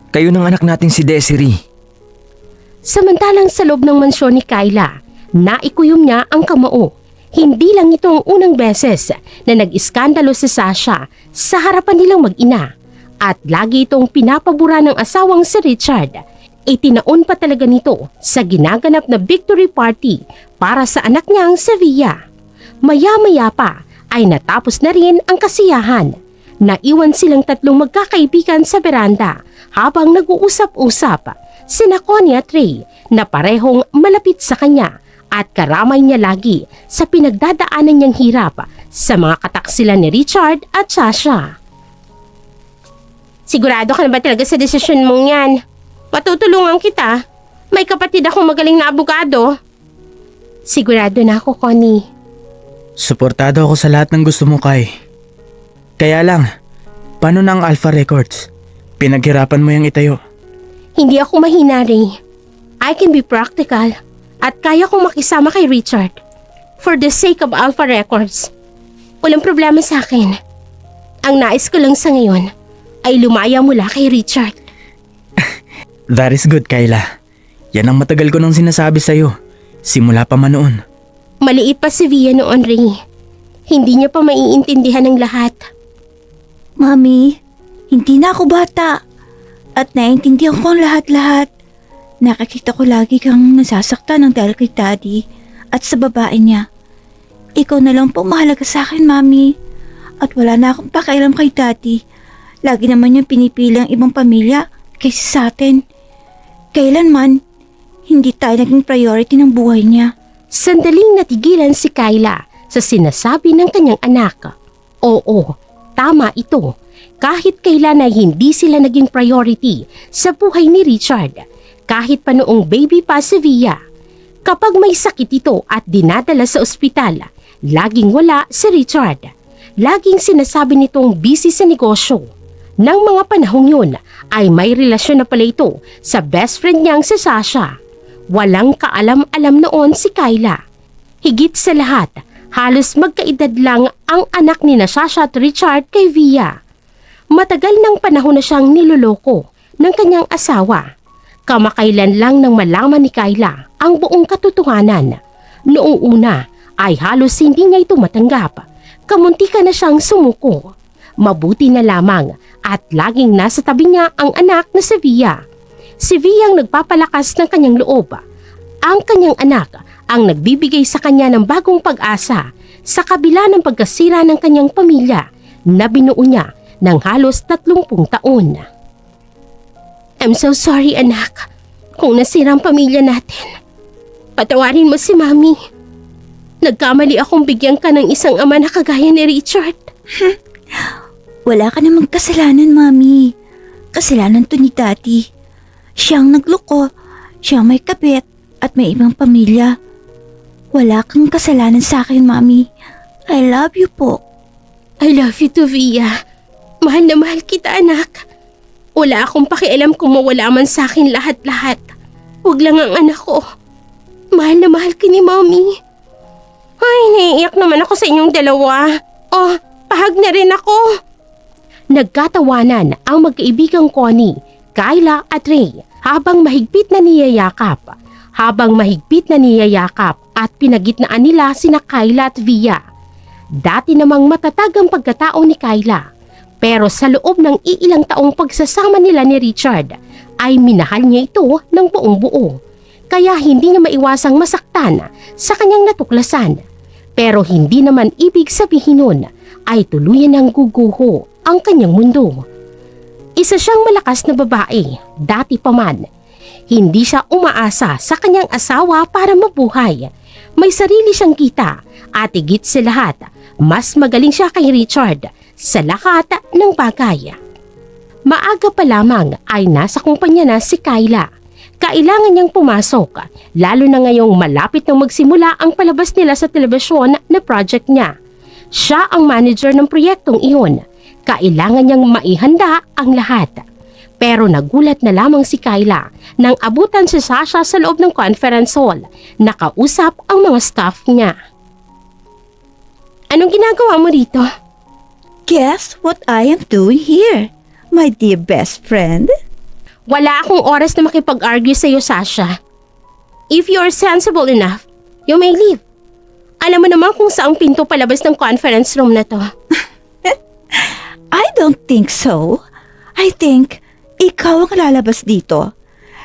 S4: Kayo ng anak nating si Desiree.
S1: Samantalang sa loob ng mansyon ni Kyla, naikuyom niya ang kamao. Hindi lang ito ang unang beses na nag-iskandalo si Sasha sa harapan nilang mag-ina. At lagi itong pinapabura ng asawang si Richard. Itinaon pa talaga nito sa ginaganap na victory party para sa anak niyang si Via. Maya-maya pa ay natapos na rin ang kasiyahan. Naiwan silang tatlong magkakaibigan sa beranda habang nag-uusap-usap. Sina Connie at Ray na parehong malapit sa kanya at karamay niya lagi sa pinagdadaanan niyang hirap sa mga kataksilan ni Richard at Sasha. Sigurado ka na ba talaga sa desisyon mong yan? Matutulungan kita. May kapatid akong magaling na abogado. Sigurado na ako, Connie.
S5: Suportado ako sa lahat ng gusto mo, Kai. Kaya lang, paano na ang Alpha Records? Pinaghirapan mo yung itayo.
S1: Hindi ako mahina, Ray. I can be practical at kaya kong makisama kay Richard for the sake of Alpha Records. Walang problema sa akin. Ang nais ko lang sa ngayon ay lumaya mula kay Richard.
S5: That is good, Kayla. Yan ang matagal ko nang sinasabi sa'yo. Simula pa man noon.
S1: Maliit pa si Via noon, Ray. Hindi niya pa maiintindihan ng lahat.
S3: Mami, hindi na ako bata. At naiintindihan ko ang lahat-lahat. Nakakita ko lagi kang nasasaktan ng dahil kay Daddy at sa babae niya. Ikaw na lang po mahalaga sa akin, Mami. At wala na akong pakialam kay Daddy. Lagi naman niyang pinipili ang ibang pamilya kaysa sa atin. Kailanman, hindi tayo naging priority ng buhay niya.
S1: Sandaling natigilan si Kayla sa sinasabi ng kanyang anak. Oo, tama ito. Kahit kailan ay hindi sila naging priority sa buhay ni Richard. Kahit pa noong baby pa si Via. Kapag may sakit ito at dinadala sa ospital, laging wala si Richard. Laging sinasabi nitong busy sa negosyo. Nang mga panahong yun ay may relasyon na pala ito sa best friend niyang si Sasha. Walang kaalam-alam noon si Kayla. Higit sa lahat, halos magkaedad lang ang anak ni Sasha at Richard kay Via. Matagal ng panahon na siyang niloloko ng kanyang asawa. Kamakailan lang nang malaman ni Kayla ang buong katotohanan. Noong una ay halos hindi niya ito matanggap. Kamuntika na siyang sumuko. Mabuti na lamang at laging nasa tabi niya ang anak na si Via. Si Via ang nagpapalakas ng kanyang loob. Ang kanyang anak ang nagbibigay sa kanya ng bagong pag-asa sa kabila ng pagkasira ng kanyang pamilya na binuo niya ng halos 30 taon. I'm so sorry, anak, kung nasira ang pamilya natin. Patawarin mo si Mami. Nagkamali akong bigyan ka ng isang ama na kagaya ni Richard.
S3: Wala ka namang kasalanan, Mami. Kasalanan to ni Daddy. Siyang nagloko, siyang may kabit at may ibang pamilya. Wala kang kasalanan sa akin, Mami. I love you po.
S1: I love you too, Via. Mahal na mahal kita, anak. Wala akong pakialam kung mawala man sa akin lahat-lahat. Huwag lang ang anak ko. Mahal na mahal ka ni Mommy. Ay, naiiyak naman ako sa inyong dalawa. Oh, pahag na rin ako. Nagkatawanan ang magkaibigang Connie, Kayla at Ray habang mahigpit na niyayakap. At pinagitnaan nila sina Kayla at Via. Dati namang matatag ang pagkatao ni Kayla. Pero sa loob ng iilang taong pagsasama nila ni Richard, ay minahal niya ito ng buong buo. Kaya hindi niya maiwasang masaktan sa kanyang natuklasan. Pero hindi naman ibig sabihin nun ay tuluyan ng guguho ang kanyang mundo. Isa siyang malakas na babae, dati pa man. Hindi siya umaasa sa kanyang asawa para mabuhay. May sarili siyang kita at higit sa lahat, mas magaling siya kay Richard sa lahat ng bagay. Maaga pa lamang ay nasa kumpanya na si Kayla. Kailangan niyang pumasok, lalo na ngayong malapit nang magsimula ang palabas nila sa telebisyon na project niya. Siya ang manager ng proyektong iyon. Kailangan niyang maihanda ang lahat. Pero nagulat na lamang si Kayla nang abutan si Sasha sa loob ng conference hall. Nakausap ang mga staff niya. Anong ginagawa mo rito?
S3: Guess what I am doing here, my dear best friend?
S1: Wala akong oras na makipag-argue sa iyo, Sasha. If you are sensible enough, you may leave. Alam mo naman kung saang pinto palabas ng conference room na to.
S3: I don't think so. I think ikaw ang lalabas dito.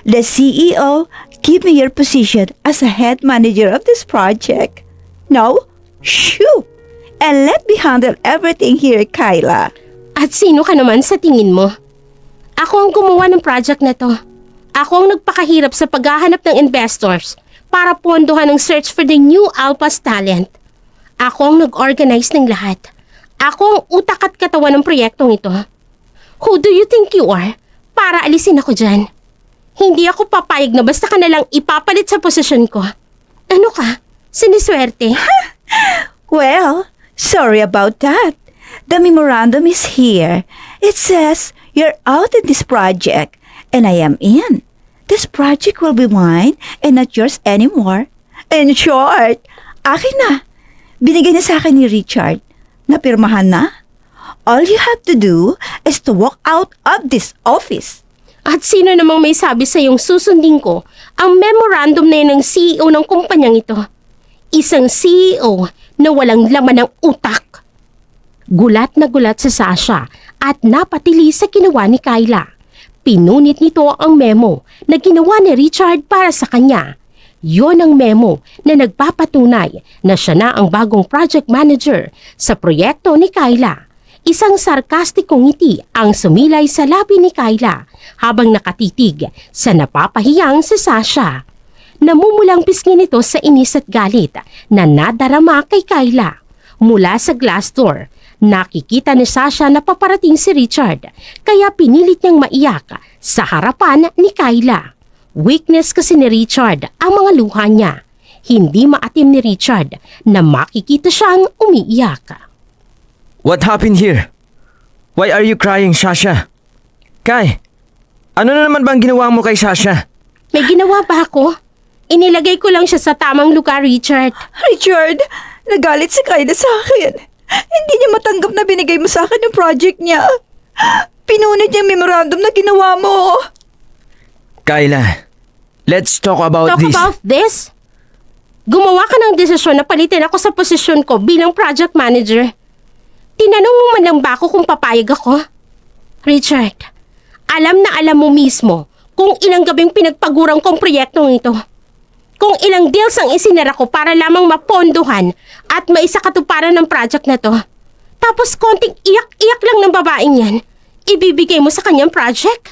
S3: The CEO, give me your position as a head manager of this project. No? Shoo! And let me handle everything here, Kayla.
S1: At sino ka naman sa tingin mo? Ako ang gumawa ng project na to. Ako ang nagpakahirap sa paghahanap ng investors para pondohan ang search for the new Alpha's talent. Ako ang nag-organize ng lahat. Ako ang utak at katawan ng proyektong ito. Who do you think you are? Para alisin ako dyan. Hindi ako papayag na basta ka nalang ipapalit sa posisyon ko. Ano ka? Siniswerte?
S3: Well, sorry about that. The memorandum is here. It says you're out in this project and I am in. this project will be mine and not yours anymore. In short, akin na. Binigay na sa akin ni Richard. Napirmahan na. All you have to do is to walk out of this office.
S1: At sino namang may sabi sa yung susundin ko ang memorandum na yun ng CEO ng kumpanyang ito? Isang CEO na walang laman ng utak. Gulat na gulat si Sasha at napatili sa ginawa ni Kyla. Pinunit nito ang memo na ginawa ni Richard para sa kanya. Yon ang memo na nagpapatunay na siya na ang bagong project manager sa proyekto ni Kyla. Isang sarkastikong ngiti ang sumilay sa labi ni Kyla habang nakatitig sa napapahiyang si Sasha. Namumulang pisngi nito sa inis at galit na nadarama kay Kyla. Mula sa glass door, nakikita ni Sasha na paparating si Richard kaya pinilit niyang maiyak sa harapan ni Kyla. Weakness kasi ni Richard ang mga luha niya. Hindi maatim ni Richard na makikita siyang umiiyak.
S4: What happened here? Why are you crying, Sasha? Kai, ano na naman bang ginawa mo kay Sasha?
S1: May ginawa ba ako? Inilagay ko lang siya sa tamang lugar, Richard.
S3: Richard, nagalit si Kyla sa akin. Hindi niya matanggap na binigay mo sa akin yung project niya. Pinunit niya yung memorandum na ginawa mo.
S4: Kyla, let's talk about
S1: Talk
S4: this.
S1: about this? Gumawa ka ng desisyon na palitin ako sa posisyon ko bilang project manager. Tinanong mo man lang ba ako kung papayag ako? Richard, alam na alam mo mismo kung ilang gabing pinagpagurang kong proyektong ito. Kung ilang deals ang isinara ko para lamang mapondohan at maisakatuparan ng project na to. Tapos konting iyak-iyak lang ng babaeng yan, ibibigay mo sa kanyang project?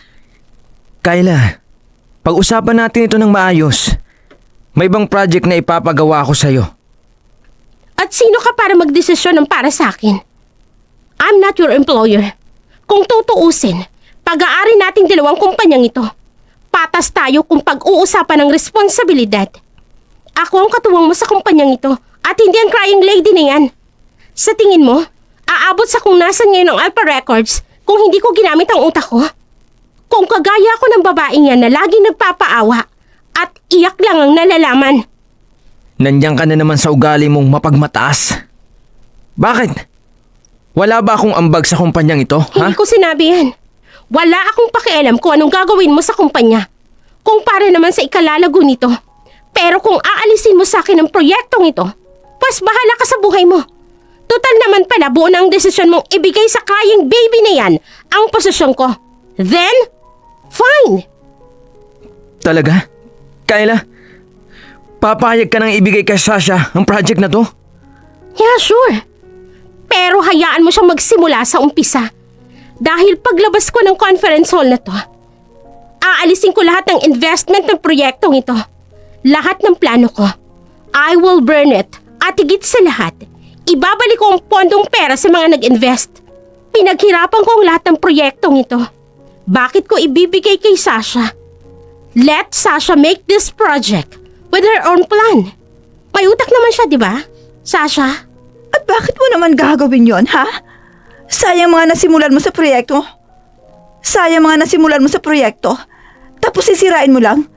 S4: Kyla, pag-usapan natin ito ng maayos. May ibang project na ipapagawa ko sa'yo.
S1: At sino ka para magdesisyon ng para sa akin? I'm not your employer. Kung tutuusin, pag-aari nating dalawang kumpanyang ito. Patas tayo kung pag-uusapan ng responsibilidad. Ako ang katuwang mo sa kumpanyang ito at hindi ang crying lady na yan. Sa tingin mo, aabot sa kung nasan ngayon ang Alpha Records kung hindi ko ginamit ang utak ko? Kung kagaya ko ng babaeng yan na laging nagpapaawa at iyak lang ang nalalaman.
S4: Nandiyan ka na naman sa ugali mong mapagmataas. Bakit? Wala ba akong ambag sa kumpanyang ito, ha?
S1: Hindi ko sinabi yan. Wala akong pakialam kung anong gagawin mo sa kumpanya. Kung para naman sa ikalalago nito. Pero kung aalisin mo sa akin ang proyektong ito, pues bahala ka sa buhay mo. Total naman pala buo na ang desisyon mong ibigay sa crying baby na yan ang posisyon ko. Then, fine.
S4: Talaga? Kyla, papayag ka nang ibigay kay Sasha ang project na to?
S1: Yeah, sure. Pero hayaan mo siyang magsimula sa umpisa. Dahil paglabas ko ng conference hall na to, aalisin ko lahat ng investment ng proyektong ito. Lahat ng plano ko. I will burn it. At higit sa lahat, ibabalik ko ang pondong pera sa mga nag-invest. Pinaghirapan ko ang lahat ng proyektong ito. Bakit ko ibibigay kay Sasha? Let Sasha make this project with her own plan. May utak naman siya, di ba? Sasha?
S3: At bakit mo naman gagawin yon, ha? Sayang mga nasimulan mo sa proyekto. Sayang mga nasimulan mo sa proyekto. Tapos sisirain mo lang.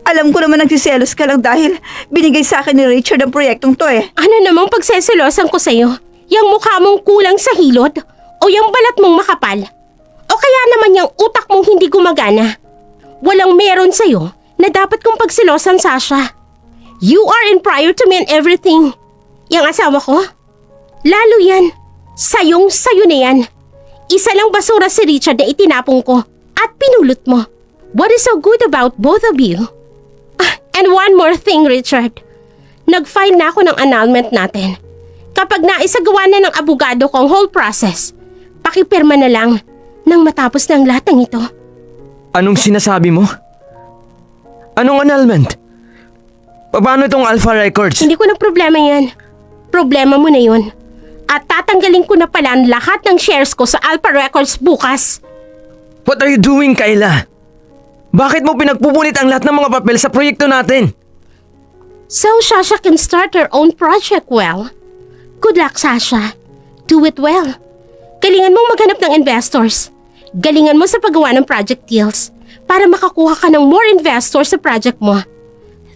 S3: Alam ko naman nagsiselos ka lang dahil binigay sa akin ni Richard ang proyektong to eh.
S1: Ano namang pagseselosan ko sa'yo? Yang mukha mong kulang sa hilod? O yung balat mong makapal? O kaya naman yung utak mong hindi gumagana? Walang meron sa'yo na dapat kong pagselosan, Sasha. You are in prior to me and everything. Yang asawa ko? Lalo yan. Sayong-sayo na yan. Isa lang basura si Richard na itinapong ko at pinulot mo. What is so good about both of you? And one more thing, Richard. Nag-file na ako ng annulment natin. Kapag naisagawa na ng abogado ko ang whole process, pakipirma na lang nang matapos ng lahat ng ito.
S4: Anong sinasabi mo? Anong annulment? Paano itong Alpha Records?
S1: Hindi ko na problema yan. Problema mo na yun. At tatanggalin ko na pala ang lahat ng shares ko sa Alpha Records bukas.
S4: What are you doing, Kyla? Bakit mo pinagpupunit ang lahat ng mga papel sa proyekto natin?
S1: So Sasha can start her own project well. Good luck, Sasha. Do it well. Galingan mong maghanap ng investors. Galingan mo sa paggawa ng project deals para makakuha ka ng more investors sa project mo.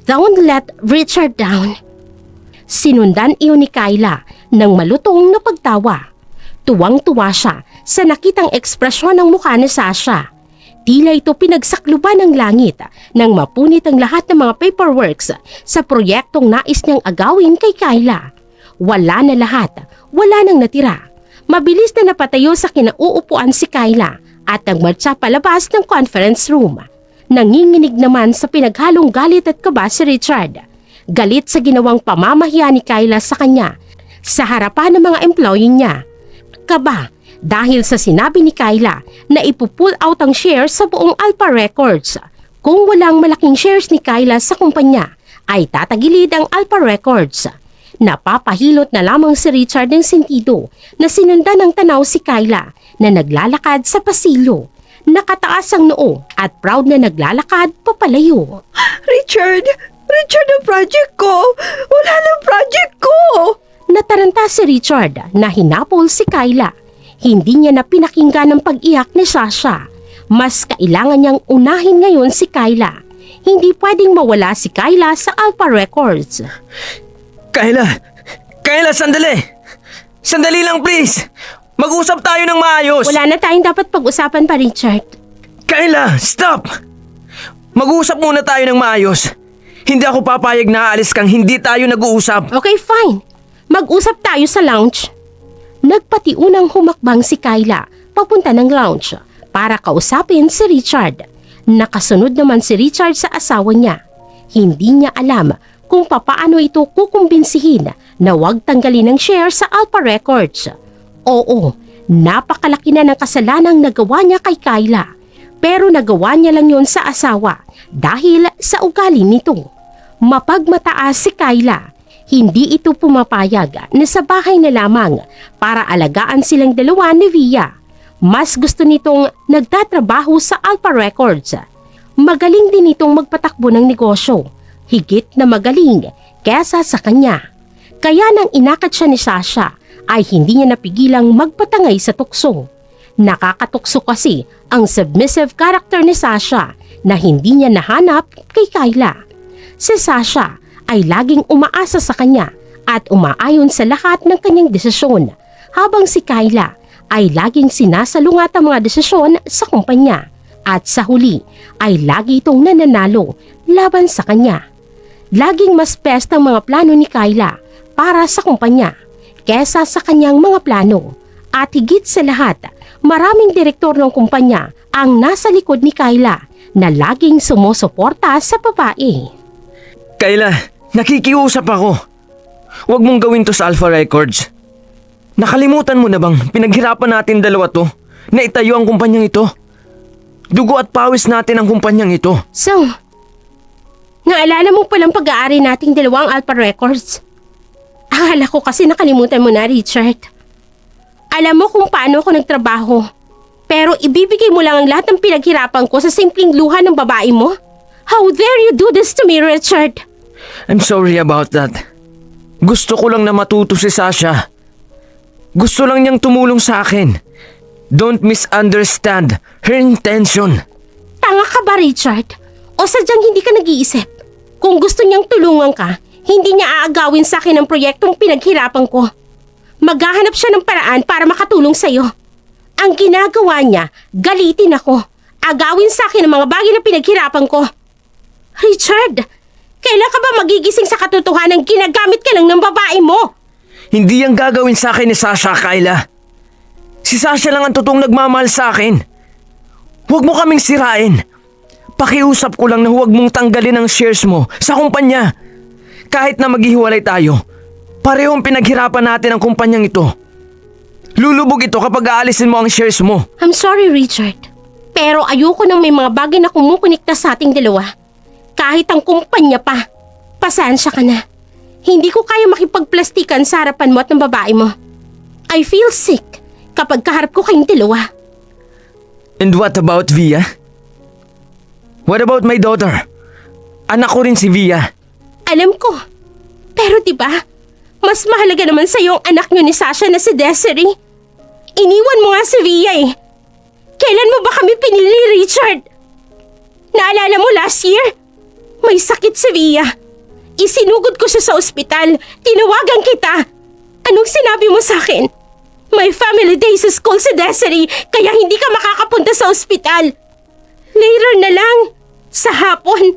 S1: Don't let Richard down. Sinundan iyon ni Kyla ng malutong na pagtawa. Tuwang-tuwa siya sa nakitang ekspresyon ng mukha ni Sasha. Tila ito pinagsakluban ng langit nang mapunit ang lahat ng mga paperworks sa proyektong nais niyang agawin kay Kyla. Wala na lahat, wala nang natira. Mabilis na napatayo sa kinauupuan si Kyla at nagmarcha palabas ng conference room. Nanginginig naman sa pinaghalong galit at kaba si Richard. Galit sa ginawang pamamahiya ni Kyla sa kanya sa harapan ng mga employee niya. Kaba dahil sa sinabi ni Kyla na ipupull out ang shares sa buong Alpha Records. Kung walang malaking shares ni Kyla sa kumpanya, ay tatagilid ang Alpha Records. Napapahilot na lamang si Richard ng sentido na sinundan ng tanaw si Kyla na naglalakad sa pasilyo. Nakataas ang noo at proud na naglalakad papalayo.
S3: Richard! Richard, ang project ko! Wala na project ko!
S1: Nataranta si Richard na hinapol si Kyla. Hindi niya na pinakinggan ang pag-iyak ni Sasha. Mas kailangan niyang unahin ngayon si Kyla. Hindi pwedeng mawala si Kyla sa Alpha Records.
S4: Kyla! Kyla, sandali! Sandali lang, please! Mag-usap tayo ng maayos!
S1: Wala na tayong dapat pag-usapan pa, Richard.
S4: Kyla, stop! Mag-usap muna tayo ng maayos. Hindi ako papayag na aalis kang hindi tayo nag-uusap.
S1: Okay, fine. Mag-usap tayo sa lounge. Nagpatiunang humakbang si Kyla papunta ng lounge para kausapin si Richard. Nakasunod naman si Richard sa asawa niya. Hindi niya alam kung papaano ito kukumbinsihin na huwag tanggalin ang share sa Alpha Records. Oo, napakalaki na ng kasalanang nagawa niya kay Kyla. Pero nagawa niya lang yon sa asawa dahil sa ugali nito. Mapagmataas si Kyla. Hindi ito pumapayag na sa bahay na lamang para alagaan silang dalawa ni Via. Mas gusto nitong nagtatrabaho sa Alpha Records. Magaling din itong magpatakbo ng negosyo. Higit na magaling kesa sa kanya. Kaya nang inakat siya ni Sasha ay hindi niya napigilang magpatangay sa tukso. Nakakatukso kasi ang submissive character ni Sasha na hindi niya nahanap kay Kyla. Si Sasha ay laging umaasa sa kanya at umaayon sa lahat ng kanyang desisyon, habang si Kyla ay laging sinasalungat ang mga desisyon sa kumpanya at sa huli ay lagi itong nananalo laban sa kanya. Laging mas best ang mga plano ni Kyla para sa kumpanya kesa sa kanyang mga plano, at higit sa lahat, maraming direktor ng kumpanya ang nasa likod ni Kyla na laging sumusuporta sa babae.
S4: Kyla, nakikiusap ako. Huwag mong gawin to sa Alpha Records. Nakalimutan mo na bang pinaghirapan natin dalawa to na itayo ang kumpanyang ito? Dugo at pawis natin ang kumpanyang ito.
S1: So, naalala mo palang pag-aari nating dalawang Alpha Records? Akala ko kasi nakalimutan mo na, Richard. Alam mo kung paano ako nagtrabaho. Pero ibibigay mo lang ang lahat ng pinaghirapan ko sa simpleng luha ng babae mo? How dare you do this to me, Richard?
S4: I'm sorry about that. Gusto ko lang na matuto si Sasha. Gusto lang niyang tumulong sa akin. Don't misunderstand her intention.
S1: Tanga ka ba, Richard? O sadyang hindi ka nag-iisip? Kung gusto niyang tulungan ka, hindi niya aagawin sa akin ang proyektong pinaghirapan ko. Maghahanap siya ng paraan para makatulong sa'yo. Ang ginagawa niya, galitin ako. Agawin sa akin ang mga bagay na pinaghirapan ko. Richard, kailan ka ba magigising sa katotohanan ginagamit ka lang ng babae mo?
S4: Hindi yang gagawin sa akin ni Sasha, Kyla. Si Sasha lang ang totoong nagmamahal sa akin. Huwag mo kaming sirain. Pakiusap ko lang na huwag mong tanggalin ang shares mo sa kumpanya. Kahit na maghihiwalay tayo, parehong pinaghirapan natin ang kumpanyang ito. Lulubog ito kapag aalisin mo ang shares mo.
S1: I'm sorry, Richard. Pero ayoko nang may mga bagay na kumukunikta sa ating dalawa. Kahit ang kumpanya pa. Pasensya ka na. Hindi ko kaya makipagplastikan sa harapan mo at ng babae mo. I feel sick kapag kaharap ko kayong dalawa.
S4: And what about Via? What about my daughter? Anak ko rin si Via.
S1: Alam ko. Pero diba, mas mahalaga naman sa yung anak niyo ni Sasha na si Desiree. Iniwan mo nga si Via eh. Kailan mo ba kami pinili, Richard? Naalala mo last year? May sakit si Via. Isinugod ko siya sa ospital. Tinawagan kita. Anong sinabi mo sa akin? May family day sa school si Desiree, kaya hindi ka makakapunta sa ospital. Later na lang. Sa hapon.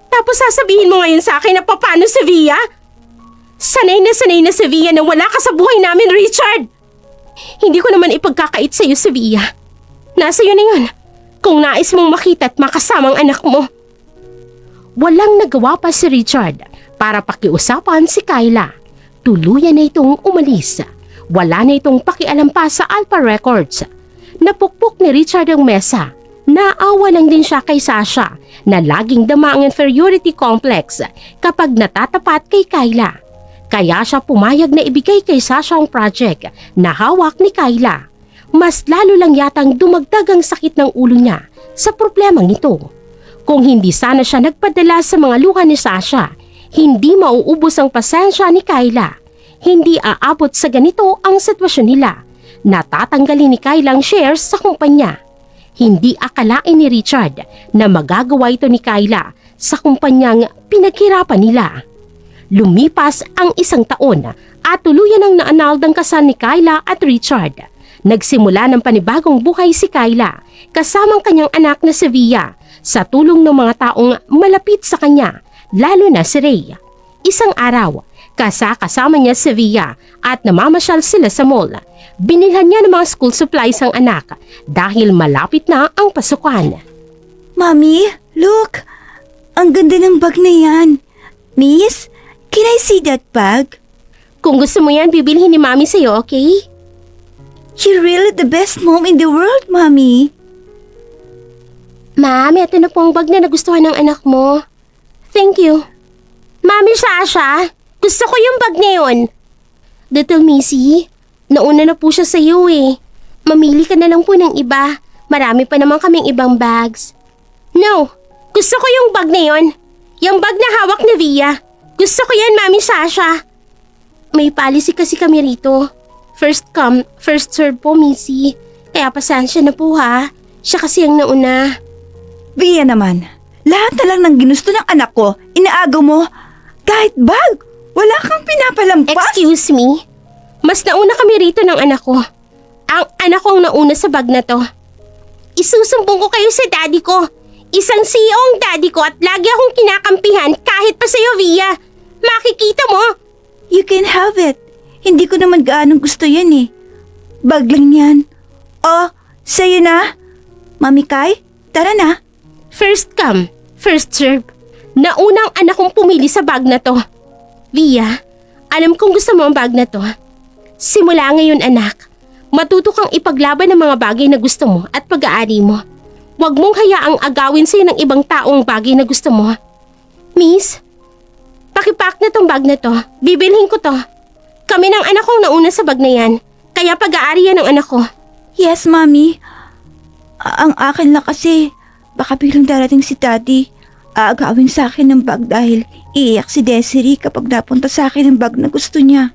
S1: Tapos sasabihin mo ngayon sa akin na paano si Via? Sanay na si Via na wala ka sa buhay namin, Richard. Hindi ko naman ipagkakait sa'yo si Via. Nasa iyo na yun. Kung nais mong makita at makasamang anak mo. Walang nagawa pa si Richard para pakiusapan si Kyla. Tuluyan na itong umalis. Wala na itong pakialam pa sa Alpha Records. Napukpok ni Richard ang mesa. Naawa lang din siya kay Sasha na laging dama ang inferiority complex kapag natatapat kay Kyla. Kaya siya pumayag na ibigay kay Sasha ang project na hawak ni Kyla. Mas lalo lang yatang dumagdag ang sakit ng ulo niya sa problemang ito. Kung hindi sana siya nagpadala sa mga luha ni Sasha, hindi mauubos ang pasensya ni Kyla. Hindi aabot sa ganito ang sitwasyon nila. Natatanggalin ni Kyla ang shares sa kumpanya. Hindi akalain ni Richard na magagawa ito ni Kyla sa kumpanyang pinaghirapan nila. Lumipas ang 1 taon at tuluyan ang naanald ang kasal ni Kyla at Richard. Nagsimula ng panibagong buhay si Kyla kasamang kanyang anak na si Via sa tulong ng mga taong malapit sa kanya, lalo na si Ray. Isang araw, kasama niya si Via at namamasyal sila sa mall. Binilhan niya ng mga school supplies ang anak dahil malapit na ang pasukan.
S3: Mommy, look! Ang ganda ng bag na yan. Miss, can I see that bag?
S1: Kung gusto mo yan, bibilhin ni Mami sa'yo, okay?
S3: You're really the best mom in the world, Mommy.
S1: Mami, ito na po ang bag na nagustuhan ng anak mo. Thank you. Mami Sasha, gusto ko yung bag na yun. Little Missy, nauna na po siya sa iyo eh. Mamili ka na lang po ng iba. Marami pa naman kaming ibang bags. No, gusto ko yung bag na yun. Yung bag na hawak ni Via. Gusto ko yan, Mami Sasha. May policy kasi kami rito. First come, first serve po, Missy. Kaya pasensya na po ha. Siya kasi ang nauna.
S3: Via naman, lahat na lang ng ginusto ng anak ko, inaagaw mo. Kahit bag, wala kang pinapalampas.
S1: Excuse me? Mas nauna kami rito ng anak ko. Ang anak ko ang nauna sa bag na to. Isusumbong ko kayo sa daddy ko. Isang CEO ang daddy ko at lagi akong kinakampihan kahit pa sa'yo, Via. Makikita mo.
S3: You can have it. Hindi ko naman gaanong gusto yan eh. Bag lang yan. Oh, sa'yo na. Mami Kai, tara na.
S1: First come, first serve. Naunang anak kong pumili sa bag na to. Via, alam kong gusto mo ang bag na to. Simula ngayon anak, matuto kang ipaglaban ng mga bagay na gusto mo at pag-aari mo. Huwag mong hayaang agawin sa'yo ng ibang taong bagay na gusto mo. Miss, pakipack na tong bag na to. Bibilhin ko to. Kami ng anak kong nauna sa bag na yan. Kaya pag-aari yan ng anak ko.
S3: Yes, Mami. Ang akin lang kasi, baka biglang darating si Daddy. Aagawin sa akin ng bag dahil iiyak si Desiree kapag napunta sa akin ang bag na gusto niya.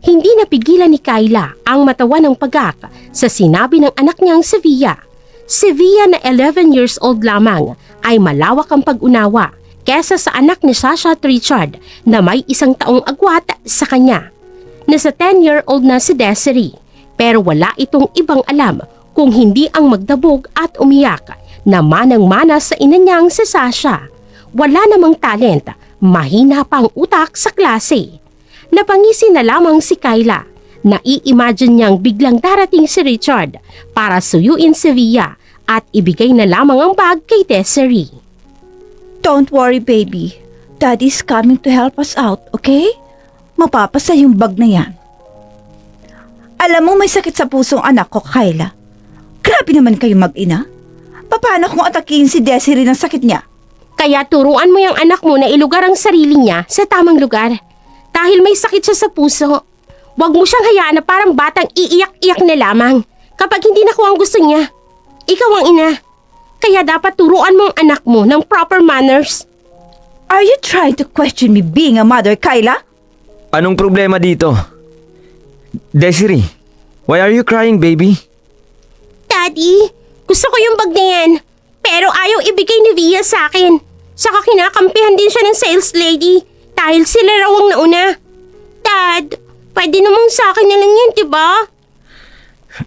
S1: Hindi napigilan ni Kyla ang matawa ng pagak sa sinabi ng anak niyang si Via. Si Via na 11 years old lamang ay malawak ang pag-unawa kesa sa anak ni Sasha at Richard na may 1 taong agwat sa kanya. Nasa 10-year-old na si Desiree pero wala itong ibang alam kung hindi ang magdabog at umiyak na manang-mana sa ina niyang si Sasha. Wala namang talent, mahina pa ang utak sa klase. Napangisi na lamang si Kyla. Nai-imagine niyang biglang darating si Richard para suyuin si Via at ibigay na lamang ang bag kay Desiree.
S3: Don't worry, baby. Daddy's coming to help us out, okay? Mapapasa yung bag na yan. Alam mo may sakit sa pusong anak ko, Kyla. Grabe naman kayo mag-ina. Paano kung atakihin si Desiree ng sakit niya?
S1: Kaya turuan mo yung anak mo na ilugar ang sarili niya sa tamang lugar. Dahil may sakit siya sa puso. Huwag mo siyang hayaan na parang batang iiyak-iyak na lamang kapag hindi nakuha ang gusto niya. Ikaw ang ina. Kaya dapat turuan mo ang anak mo ng proper manners.
S3: Are you trying to question me being a mother, Kyla?
S4: Anong problema dito? Desiree, why are you crying, baby?
S1: Daddy, gusto ko yung bag na yan. Pero ayaw ibigay ni Via sa akin. Saka kinakampihan din siya ng sales lady dahil sila raw ang nauna. Dad, pwede namang sa akin na lang yan, diba?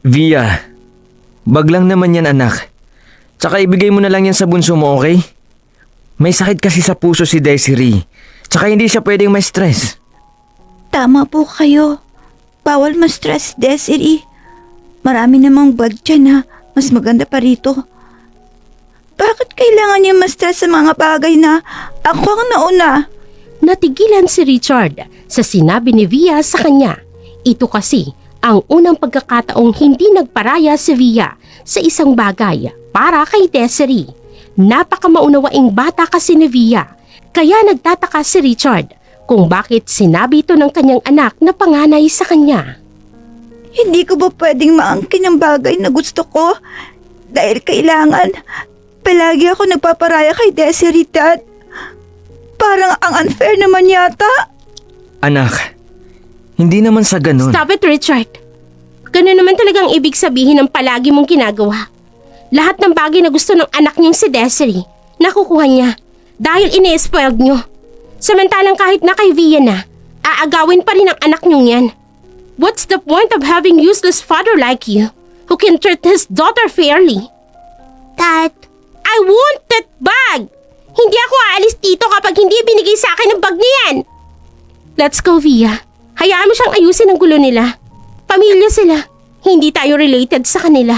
S4: Via, bag lang naman yan anak. Tsaka ibigay mo na lang yan sa bunso mo, okay? May sakit kasi sa puso si Desiree. Tsaka hindi siya pwedeng may stress.
S3: Tama po kayo. Bawal ma-stress, Desiree. Marami namang bag dyan ha. Mas maganda pa rito. Bakit kailangan niya ma-stress sa mga bagay na ako ang nauna?
S1: Natigilan si Richard sa sinabi ni Via sa kanya. Ito kasi ang unang pagkakataong hindi nagparaya si Via sa isang bagay para kay Desiree. Napakamaunawaing bata kasi ni Via, kaya nagtataka si Richard kung bakit sinabi ito ng kanyang anak na panganay sa kanya.
S3: Hindi ko ba pwedeng maangkin ang bagay na gusto ko? Dahil kailangan, palagi ako nagpaparaya kay Desiree, Dad. Parang ang unfair naman yata.
S4: Anak, hindi naman sa ganun.
S1: Stop it, Richard. Ganun naman talagang ibig sabihin ng palagi mong ginagawa. Lahat ng bagay na gusto ng anak niyong si Desiree, nakukuha niya dahil ini-spoiled niyo. Samantalang kahit na kay Via na, aagawin pa rin ang anak niyong yan. What's the point of having useless father like you who can treat his daughter fairly? Dad, I want that bag! Hindi ako aalis dito kapag hindi binigay sa akin ang bag niyan. Let's go, Via. Hayaan mo siyang ayusin ang gulo nila. Pamilya sila. Hindi tayo related sa kanila.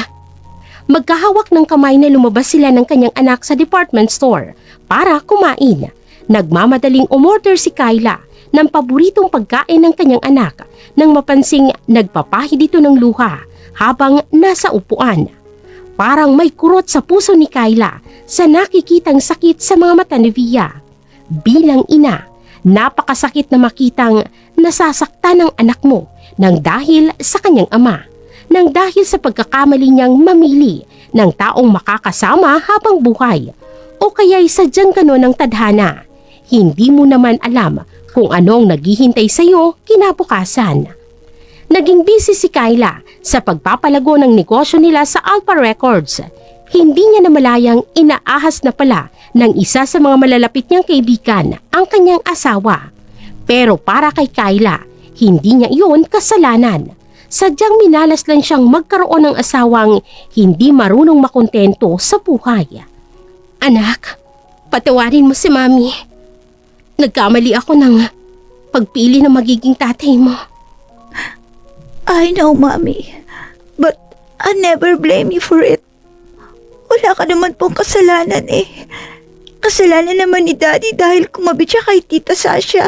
S1: Magkahawak ng kamay na lumabas sila ng kanyang anak sa department store para kumain. Nagmamadaling umorder si Kyla ng paboritong pagkain ng kanyang anak nang mapansing nagpapahid ito ng luha habang nasa upuan. Parang may kurot sa puso ni Kyla sa nakikitang sakit sa mga mata ni Via. Bilang ina, napakasakit na makitang nasasaktan ng anak mo nang dahil sa kanyang ama. Nang dahil sa pagkakamali niyang mamili ng taong makakasama habang buhay o kaya'y sadyang gano'n ang tadhana. Hindi mo naman alam kung anong naghihintay sa iyo kinabukasan. Naging busy si Kyla sa pagpapalago ng negosyo nila sa Alpha Records. Hindi niya namalayang inaahas na pala ng isa sa mga malalapit niyang kaibigan ang kanyang asawa. Pero para kay Kyla, hindi niya iyon kasalanan. Sadyang minalas lang siyang magkaroon ng asawang hindi marunong makontento sa buhay. Anak, patawarin mo si Mami. Nagkamali ako ng pagpili ng magiging tatay mo.
S3: I know, Mommy. But I never blame you for it. Wala ka naman pong kasalanan eh. Kasalanan naman ni Daddy dahil kumabit siya kay Tita Sasha.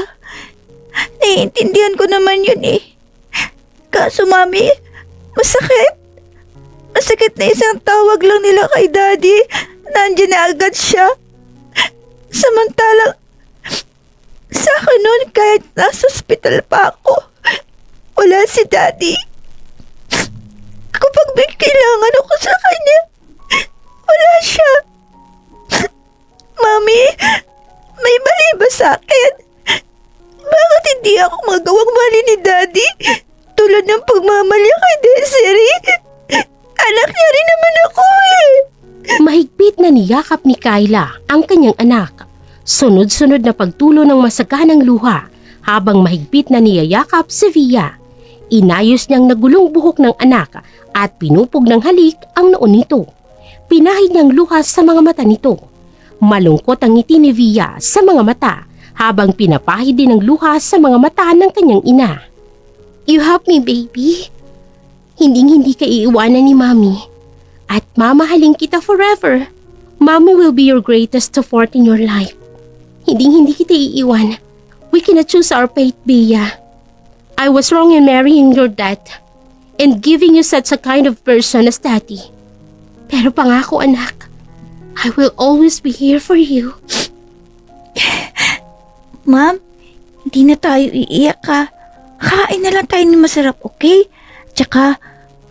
S3: Naiintindihan ko naman yun eh. Kaso, Mami, masakit. Masakit na isang tawag lang nila kay Daddy. Nandiyan na agad siya. Samantalang, sa akin noon kahit nasa ospital pa ako, wala si Daddy. Kapag may kailangan ako sa kanya, wala siya. Mami, may mali ba sa akin? Bakit hindi ako magawang mali ni Daddy? Tulad ng pagmamali kay Desiree. Anak niya rin naman ako eh.
S1: Mahigpit na niyakap ni Kyla ang kanyang anak. Sunod-sunod na pagtulo ng masaganang luha habang mahigpit na niyayakap si Via. Inayos niyang nagulong buhok ng anak at pinupog ng halik ang noon nito. Pinahid niyang luha sa mga mata nito. Malungkot ang ngiti ni Via sa mga mata habang pinapahid din ng luha sa mga mata ng kanyang ina. You help me, baby. Hinding-hindi ka iiwanan ni Mommy. At mamahalin kita forever. Mommy will be your greatest support in your life. Hinding-hindi kita iiwan. We cannot choose our fate, Bea. I was wrong in marrying your dad and giving you such a kind of person as Daddy. Pero pangako, anak, I will always be here for you.
S3: Ma'am, hindi na tayo iiyak ha. Kain na lang tayo ng masarap, okay? Tsaka,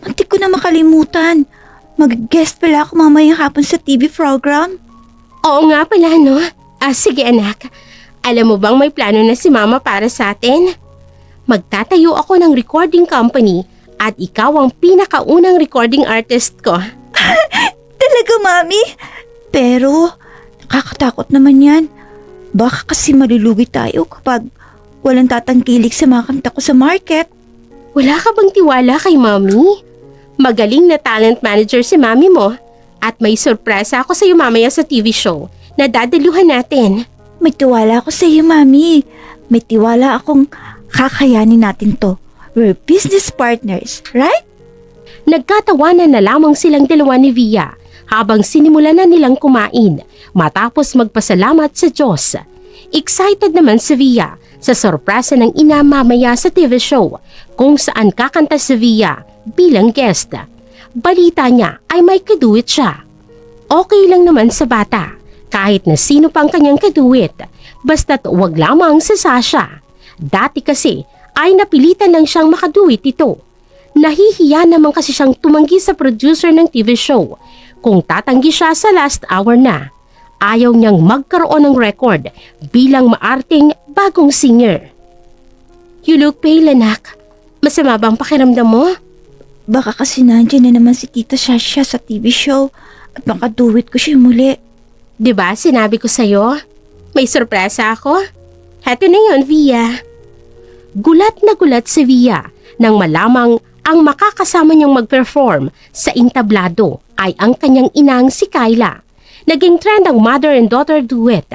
S3: muntik ko na makalimutan. Mag-guest pala ako mamayang hapon sa TV program.
S1: Oo nga pala, no? Sige anak, alam mo bang may plano na si Mama para sa atin? Magtatayo ako ng recording company at ikaw ang pinakaunang recording artist ko.
S3: Talaga, Mami? Pero, nakakatakot naman yan. Baka kasi malulugi tayo kapag walang tatangkilik sa mga kanta ko sa market.
S1: Wala ka bang tiwala kay Mami? Magaling na talent manager si Mami mo. At may sorpresa ako sa iyo mamaya sa TV show na dadaluhan natin.
S3: May tiwala ako sa iyo, Mami. May tiwala akong kakayanin natin to. We're business partners, right?
S1: Nagkatawanan na lamang silang dalawa ni Via habang sinimulan na nilang kumain matapos magpasalamat sa Diyos. Excited naman si Via sa sorpresa ng ina mamaya sa TV show kung saan kakanta si Via bilang guest. Balita niya ay may kaduit siya. Okay lang naman sa bata kahit na sino pang kanyang kaduit basta't wag lamang si Sasha. Dati kasi ay napilitan lang siyang makaduit ito. Nahihiya naman kasi siyang tumanggi sa producer ng TV show kung tatanggi siya sa last hour na. Ayaw niyang magkaroon ng record bilang maarting bagong singer. You look pale, anak. Masama bang pakiramdam mo?
S3: Baka kasi nandiyan na naman si Tita Sasha sa TV show at makaduwit ko siya muli.
S1: Diba sinabi ko sa'yo? May sorpresa ako. Heto na yun, Via. Gulat na gulat si Via nang malamang ang makakasama niyang mag-perform sa entablado ay ang kanyang inang si Kyla. Naging trend ang mother and daughter duet.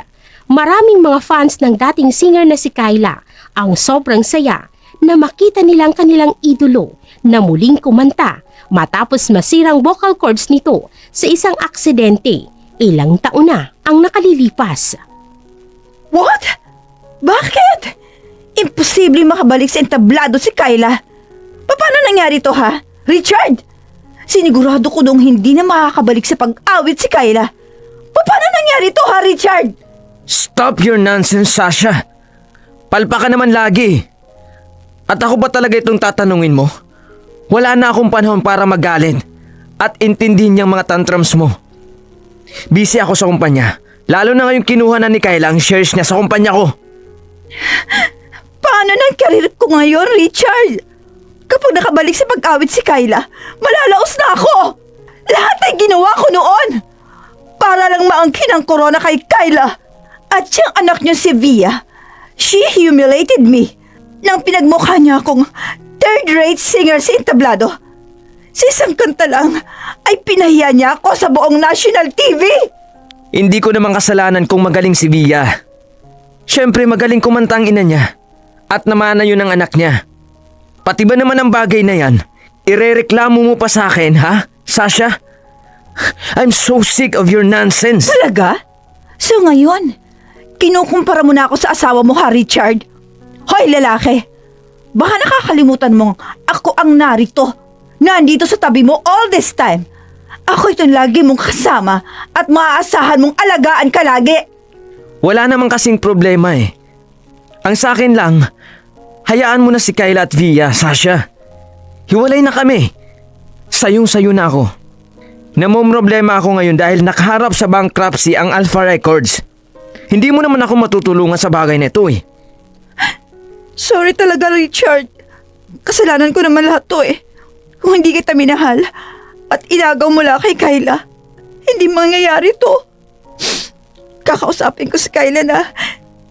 S1: Maraming mga fans ng dating singer na si Kyla ang sobrang saya na makita nilang kanilang idolo na muling kumanta matapos masirang vocal cords nito sa isang aksidente. Ilang taon na ang nakalilipas.
S3: What? Bakit? Imposible makabalik sa entablado si Kyla. Paano nangyari to, ha? Richard? Sinigurado ko nung hindi na makakabalik sa pag-awit si Kyla. Paano nangyari to, ha, Richard?
S4: Stop your nonsense, Sasha. Palpa ka naman lagi. At ako ba talaga itong tatanungin mo? Wala na akong panahon para magalit at intindihin niyang mga tantrums mo. Busy ako sa kumpanya. Lalo na ngayong kinuha na ni Kyla ang shares niya sa kumpanya ko.
S3: Paano ng karir ko ngayon, Richard? Kapag nakabalik sa pag-awit si Kyla, malalaos na ako! Lahat ay ginawa ko noon! Para lang maangkin ang corona kay Kyla. At siyang anak niya si Via, she humiliated me nang pinagmukha niya akong third-rate singer sa entablado. Sa isang kanta lang ay pinahiya niya ako sa buong national TV.
S4: Hindi ko naman kasalanan kung magaling si Via. Siyempre magaling kumanta ang ina niya at namana yun ang anak niya. Pati ba naman ang bagay na yan, irereklamo mo pa sa akin, ha, Sasha? I'm so sick of your nonsense.
S3: Talaga? So ngayon, kinukumpara mo na ako sa asawa mo, ha, Richard? Hoy, lalaki! Baka nakakalimutan mong ako ang narito, nandito sa tabi mo all this time. Ako itong lagi mong kasama at maaasahan mong alagaan ka lagi.
S4: Wala namang kasing problema eh. Ang sa akin lang, hayaan mo na si Kyla at Via, Sasha. Hiwalay na kami. Sayong-sayo na ako. Namomroblema ako ngayon dahil nakaharap sa bankruptcy ang Alpha Records. Hindi mo naman ako matutulungan sa bagay na ito eh.
S3: Sorry talaga, Richard. Kasalanan ko naman lahat to eh. Kung hindi kita minahal at inagaw mo lang kay Kyla, hindi mangyayari to. Kakausapin ko si Kyla na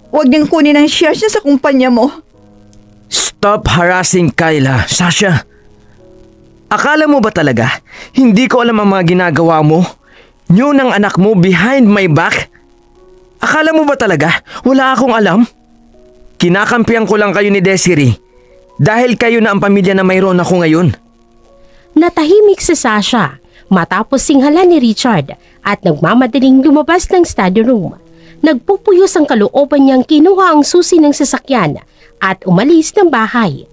S3: huwag niyang kunin ang shares niya sa kumpanya mo.
S4: Stop harassing Kyla, Sasha. Akala mo ba talaga hindi ko alam ang mga ginagawa mo? Yun ang anak mo behind my back? Akala mo ba talaga wala akong alam? Kinakampihan ko lang kayo ni Desiree dahil kayo na ang pamilya na mayroon ako ngayon.
S1: Natahimik si Sasha matapos singhalan ni Richard at nagmamadaling lumabas ng study room. Nagpupuyos ang kalooban niyang kinuha ang susi ng sasakyan at umalis ng bahay.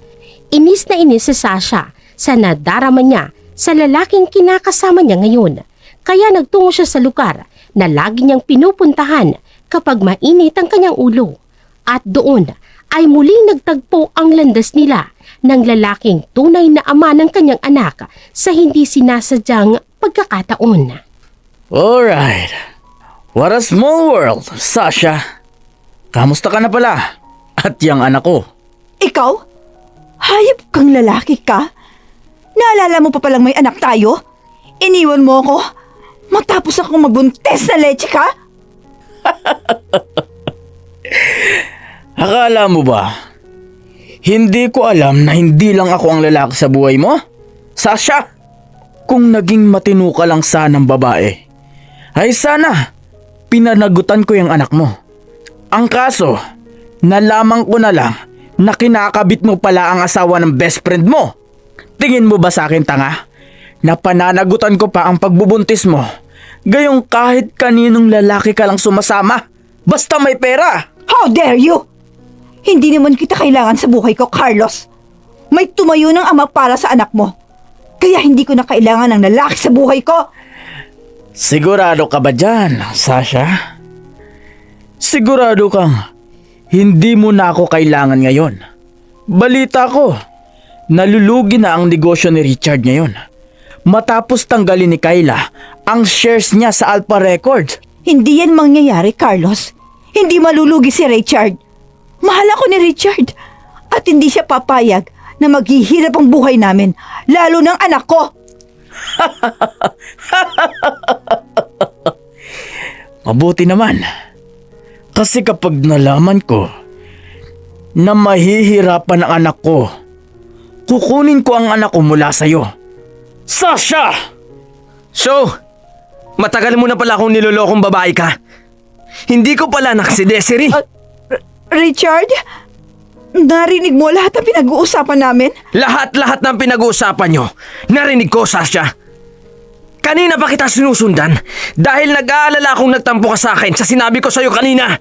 S1: Inis na inis si Sasha sa nadarama niya sa lalaking kinakasama niya ngayon. Kaya nagtungo siya sa lugar na lagi niyang pinupuntahan kapag mainit ang kanyang ulo. At doon ay muling nagtagpo ang landas nila ng lalaking tunay na ama ng kanyang anak sa hindi sinasadyang pagkakataon.
S5: Alright. What a small world, Sasha. Kamusta ka na pala? At yung anak ko.
S3: Ikaw? Hayop kang lalaki ka? Naalala mo pa palang may anak tayo? Iniwan mo ako? Matapos akong mabuntis na leche ka?
S5: Akala mo ba? Hindi ko alam na hindi lang ako ang lalaki sa buhay mo? Sasha, kung naging matino ka lang sanang babae, ay sana pinanagutan ko yung anak mo. Ang kaso, nalaman ko na lang na kinakabit mo pala ang asawa ng best friend mo. Tingin mo ba sa akin, tanga? Na pananagutan ko pa ang pagbubuntis mo, gayong kahit kaninong lalaki ka lang sumasama, basta may pera.
S3: How dare you? Hindi naman kita kailangan sa buhay ko, Carlos. May tumayo ng ama para sa anak mo. Kaya hindi ko na kailangan ng lalaki sa buhay ko.
S5: Sigurado ka ba dyan, Sasha? Sigurado kang hindi mo na ako kailangan ngayon. Balita ko, nalulugi na ang negosyo ni Richard ngayon. Matapos tanggalin ni Kayla ang shares niya sa Alpha Records.
S3: Hindi yan mangyayari, Carlos. Hindi malulugi si Richard. Mahal ako ni Richard. At hindi siya papayag na maghihirap ang buhay namin, lalo ng anak ko.
S5: Mabuti naman. Kasi kapag nalaman ko na mahihirapan ang anak ko, kukunin ko ang anak ko mula sa'yo. Sasha!
S4: So, matagal mo na pala akong nilolokong babae ka. Hindi ko pala anak si Desiree.
S3: Richard, narinig mo lahat ng pinag-uusapan namin?
S4: Lahat-lahat ng pinag-uusapan nyo, narinig ko, Sasha. Kanina pa kita sinusundan dahil nag-aalala akong nagtampo ka sa akin sa sinabi ko sa'yo kanina.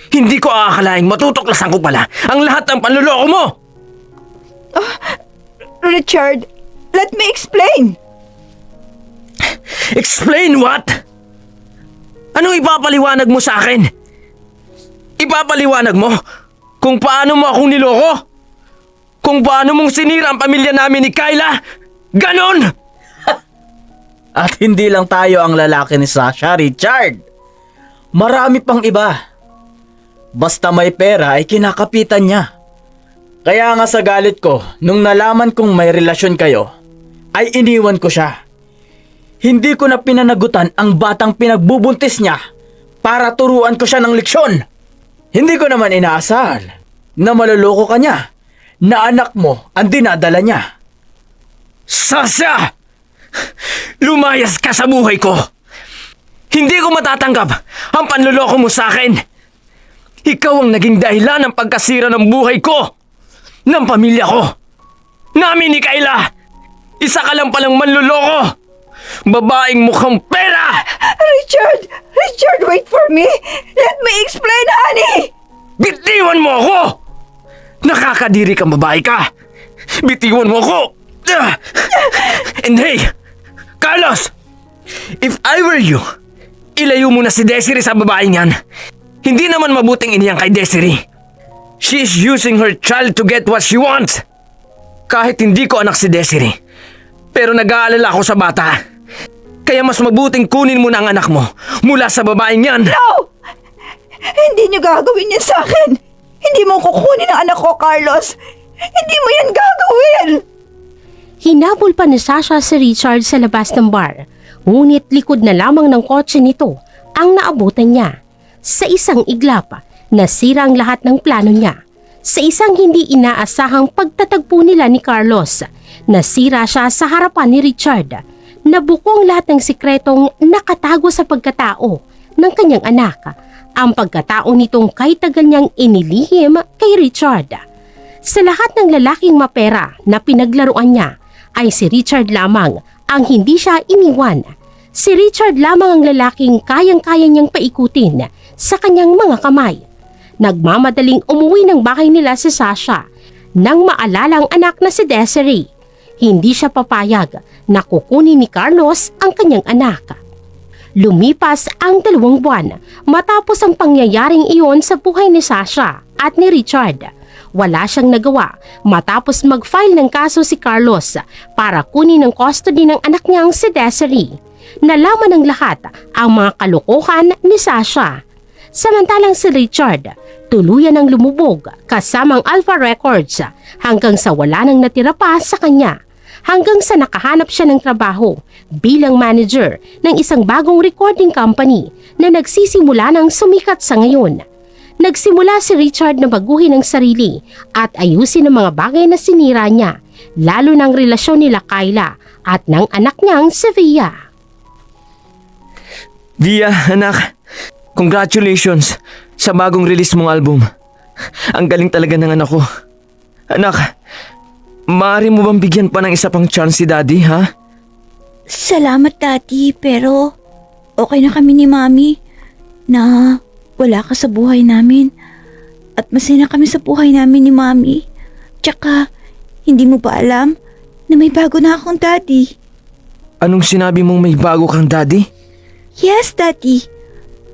S4: Hindi ko aakalaing matutuklasan ko pala ang lahat ng panluloko mo.
S3: Richard, let me explain.
S4: Explain what? Anong ipapaliwanag mo sa akin? Ipapaliwanag mo kung paano mo akong niloko? Kung paano mong sinira ang pamilya namin ni Kayla? Ganon!
S5: At hindi lang tayo ang lalaki ni Sasha, Richard. Marami pang iba. Basta may pera ay kinakapitan niya. Kaya nga sa galit ko, nung nalaman kong may relasyon kayo, ay iniwan ko siya. Hindi ko na pinanagutan ang batang pinagbubuntis niya para turuan ko siya ng leksyon. Hindi ko naman inaasahan na maluloko ka niya, na anak mo ang dinadala niya.
S4: Sasha! Lumayas ka sa buhay ko! Hindi ko matatanggap ang panluloko mo sa akin! Ikaw ang naging dahilan ng pagkasira ng buhay ko! Ng pamilya ko! Namin ni Kayla! Isa ka lang palang manluloko! Babaeng mukhang pera!
S3: Richard! Richard, wait for me! Let me explain, honey!
S4: Bitiwan mo ako! Nakakadiri kang babae ka! Bitiwan mo ako! And hey, Carlos! If I were you, ilayo mo na si Desiree sa babaeng yan. Hindi naman mabuting iniyang kay Desiree. She's using her child to get what she wants. Kahit hindi ko anak si Desiree, pero nag-aalala ako sa bata. Kaya mas mabuting kunin mo na ang anak mo mula sa babaeng yan.
S3: No! Hindi niyo gagawin yan sa akin! Hindi mo kukunin ang anak ko, Carlos! Hindi mo yan gagawin!
S1: Hinabol pa ni Sasha si Richard sa labas ng bar, ngunit likod na lamang ng kotse nito ang naabutan niya. Sa isang iglap, nasira ang lahat ng plano niya. Sa isang hindi inaasahang pagtatagpo nila ni Carlos, nasira siya sa harapan ni Richard. Nabuko ang lahat ng sikretong nakatago sa pagkatao ng kanyang anak, ang pagkatao nitong kahit tagal niyang inilihim kay Richard. Sa lahat ng lalaking mapera na pinaglaruan niya, ay si Richard lamang ang hindi siya iniwan. Si Richard lamang ang lalaking kayang-kaya niyang paikutin sa kanyang mga kamay. Nagmamadaling umuwi ng bahay nila si Sasha nang maalala ang anak na si Desiree. Hindi siya papayag na kukunin ni Carlos ang kanyang anak. Lumipas ang 2 buwan matapos ang pangyayaring iyon sa buhay ni Sasha at ni Richard. Wala siyang nagawa matapos mag-file ng kaso si Carlos para kunin ang custody ng anak niyang si Desiree. Nalaman ng lahat ang mga kalokohan ni Sasha. Samantalang si Richard, tuluyan ang lumubog kasamang Alpha Records hanggang sa wala nang natira pa sa kanya. hanggang sa nakahanap siya ng trabaho bilang manager ng isang bagong recording company na nagsisimula ng sumikat sa ngayon. Nagsimula si Richard na baguhin ang sarili at ayusin ang mga bagay na sinira niya, lalo ng relasyon nila Kyla at ng anak niyang si Via.
S4: Via, anak, congratulations sa bagong release mong album. Ang galing talaga ng anak ko. Anak, maaari mo bang bigyan pa ng isa pang chance si Daddy, ha?
S3: Salamat, Daddy, pero okay na kami ni Mami na wala ka sa buhay namin. At masaya na kami sa buhay namin ni Mami. Tsaka, hindi mo ba alam na may bago na akong Daddy?
S4: Anong sinabi mong may bago kang Daddy?
S3: Yes, Daddy.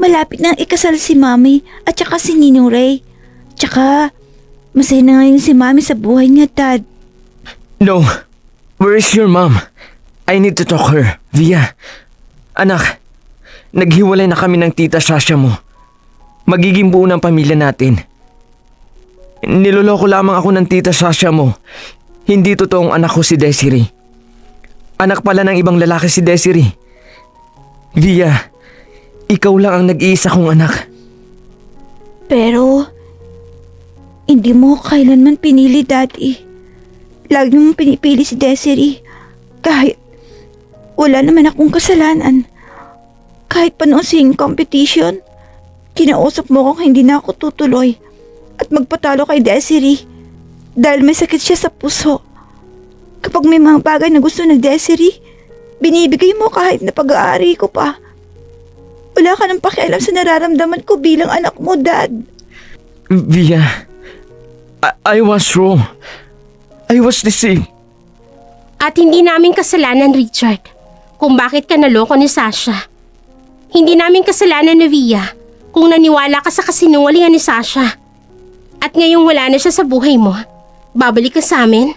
S3: Malapit nang ikasal si Mami at tsaka si Ninong Ray. Tsaka, masaya na ngayon si Mami sa buhay niya, Dad.
S4: No. Where is your mom? I need to talk her. Via. Anak, naghiwalay na kami ng tita Sasha mo. Magiging buo ng pamilya natin. Niloloko lamang ako ng tita Sasha mo. Hindi totoong anak ko si Desiree. Anak pala ng ibang lalaki si Desiree. Via, ikaw lang ang nag-iisa kong anak.
S3: Pero, hindi mo kailanman pinili, Daddy. Lagi mong pinipili si Desiree. Kahit wala naman akong kasalanan. Kahit pa noon sing competition, kinausap mo kong hindi na ako tutuloy at magpatalo kay Desiree dahil may sakit siya sa puso. Kapag may mga bagay na gusto ng Desiree, binibigay mo kahit na pag-aari ko pa. Wala ka nang pakialam sa nararamdaman ko bilang anak mo, Dad.
S4: Via, I was wrong. I was deceived.
S1: At hindi namin kasalanan, Richard, kung bakit ka naloko ni Sasha. Hindi namin kasalanan ni Via kung naniwala ka sa kasinungalingan ni Sasha. At ngayong wala na siya sa buhay mo, babalik ka sa amin?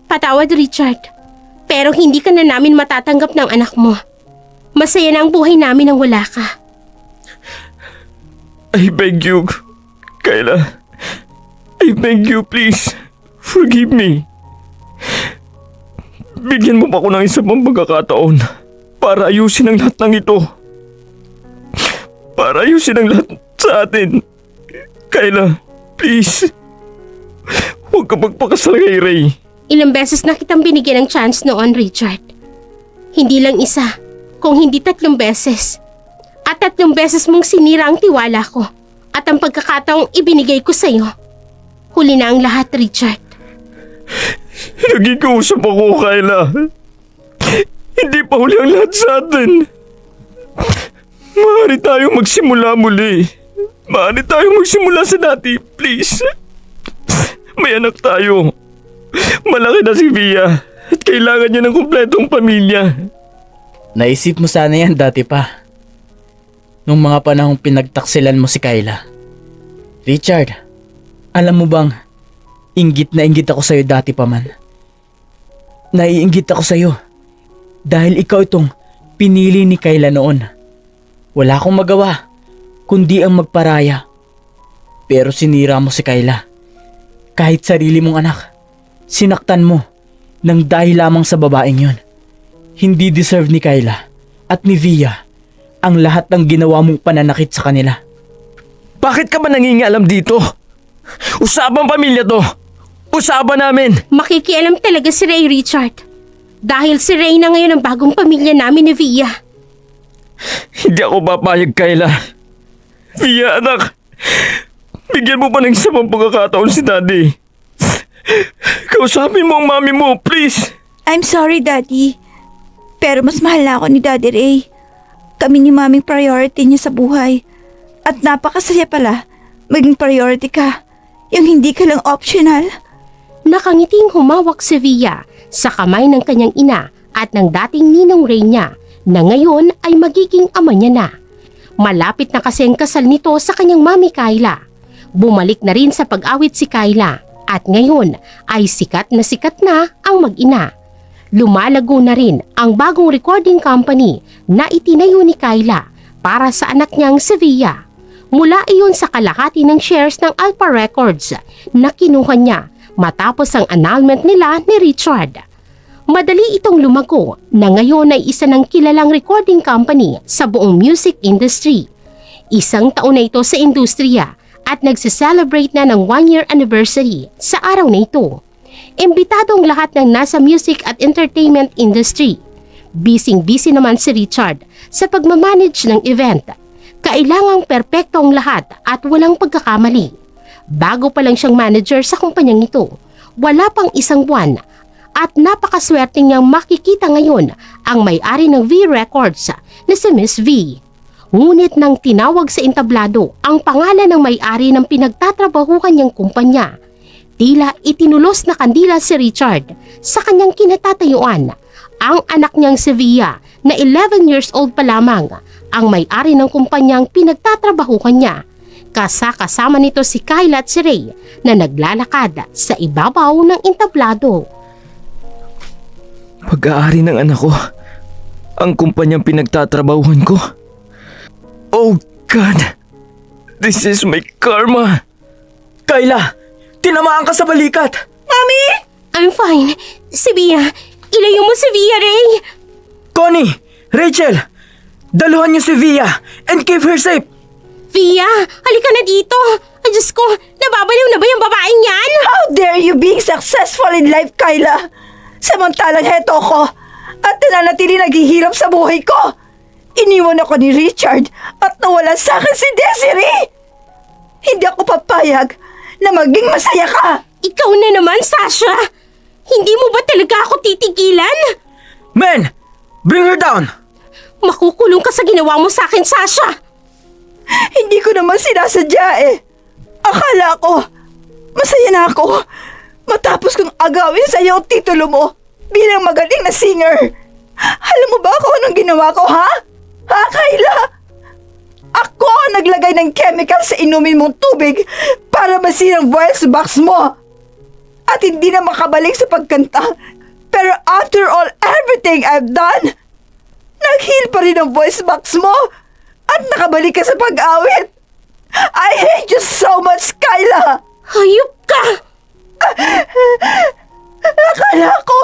S1: Patawad, Richard, pero hindi ka na namin matatanggap ng anak mo. Masaya na ang buhay namin nang wala ka.
S4: I beg you, Kyla. I beg you, please. Forgive me. Bigyan mo pa ako ng isa pang pagkakataon para ayusin ang lahat ng ito. Para ayusin ang lahat sa atin. Kyla, please. Huwag ka magpakasal kay Ray.
S1: Ilang beses na kitang binigyan ng chance noon, Richard. Hindi lang isa, kung hindi 3 beses. At 3 beses mong sinira ang tiwala ko at ang pagkakataong ibinigay ko sa'yo. Huli na ang lahat, Richard.
S4: Nagkikiusap ako, Kyla. Hindi pa huli ang lahat sa atin. Maaari tayong magsimula muli. Maaari tayong magsimula sa dati, please. May anak tayo. Malaki na si Via at kailangan niya ng kumpletong pamilya.
S5: Naisip mo sana yan dati pa. Nung mga panahong pinagtaksilan mo si Kyla. Richard, alam mo bang, inggit na inggit ako sa'yo dati pa man. Naiinggit ako sa'yo dahil ikaw itong pinili ni Kyla noon. Wala akong magawa kundi ang magparaya. Pero sinira mo si Kyla. Kahit sarili mong anak, sinaktan mo nang dahil lamang sa babaeng yon. Hindi deserve ni Kyla at ni Via ang lahat ng ginawa mong pananakit sa kanila.
S4: Bakit ka ba nangingialam dito? Usapang pamilya to. Usapan namin.
S1: Makikialam talaga si Ray, Richard. Dahil si Ray na ngayon ang bagong pamilya namin ni Via.
S4: Hindi ako papayag, Kyla. Via, anak. Bigyan mo pa ng isa pang pagkakataon si Daddy. Kausapin mo ang mami mo, please.
S3: I'm sorry, Daddy. Pero mas mahal na ako ni Daddy Ray. Kami ni Maming priority niya sa buhay. At napakasaya pala, maging priority ka. Yung hindi ka lang optional.
S1: Nakangiting humawak si Via sa kamay ng kanyang ina at ng dating ninong Ray niya na ngayon ay magiging ama niya na. Malapit na kasi ang kasal nito sa kanyang mami Kyla. Bumalik na rin sa pag-awit si Kyla at ngayon ay sikat na ang mag-ina. Lumalago na rin ang bagong recording company na itinayo ni Kyla para sa anak niyang si Via. Mula iyon sa kalahati ng shares ng Alpha Records na kinuha niya matapos ang annulment nila ni Richard. Madali itong lumago na ngayon ay isa ng kilalang recording company sa buong music industry. Isang taon na ito sa industriya at nagse-celebrate na ng 1-year anniversary sa araw na ito. Imbitado ang lahat ng nasa music at entertainment industry. Busy naman si Richard sa pagmamanage ng event. Kailangang perpekto ang lahat at walang pagkakamali. Bago pa lang siyang manager sa kumpanyang ito, wala pang isang buwan at napakaswerte niyang makikita ngayon ang may-ari ng V Records na si Miss V. Ngunit nang tinawag sa entablado ang pangalan ng may-ari ng pinagtatrabahuhan niyang kumpanya, tila itinulos na kandila si Richard sa kanyang kinatatayuan. Ang anak niyang si Via na 11 years old pa lamang ang may-ari ng kumpanyang pinagtatrabahuhan niya. Kasama nito si Kyle at si Ray na naglalakad sa ibabaw ng entablado.
S4: Pag-aari ng anak ko, ang kumpanyang pinagtatrabahuhan ko. Oh God! This is my karma!
S2: Kayla, tinamaan ka sa balikat!
S3: Mami!
S1: I'm fine. Si Via, ilayo mo si Via, Ray.
S2: Connie, Rachel, daluhan niyo si Via and keep her safe.
S1: Via, halika na dito. Ay, Diyos ko, nababaliw na ba yung babaeng yan?
S3: How dare you being successful in life, Kyla? Samantalang heto ko at nananatili naghihirap sa buhay ko. Iniwan ako ni Richard at nawala sa akin si Desiree. Hindi ako papayag na maging masaya ka.
S1: Ikaw na naman, Sasha. Hindi mo ba talaga ako titigilan?
S2: Men, bring her down.
S1: Makukulong ka sa ginawa mo sa akin, Sasha.
S3: Hindi ko naman sinasadya eh. Akala ko, masaya na ako matapos kong agawin sa iyo ang titulo mo bilang magaling na singer. Alam mo ba kung anong ginawa ko, ha? Ha, Kyla? Ako ang naglagay ng chemical sa inumin mong tubig para masirang voice box mo. At hindi na makabalik sa pagkanta. Pero after all, everything I've done, nag-heal pa rin ang voice box mo. At nakabalik ka sa pag-awit. I hate you so much, Kyla!
S1: Hayop ka!
S3: Akala ko,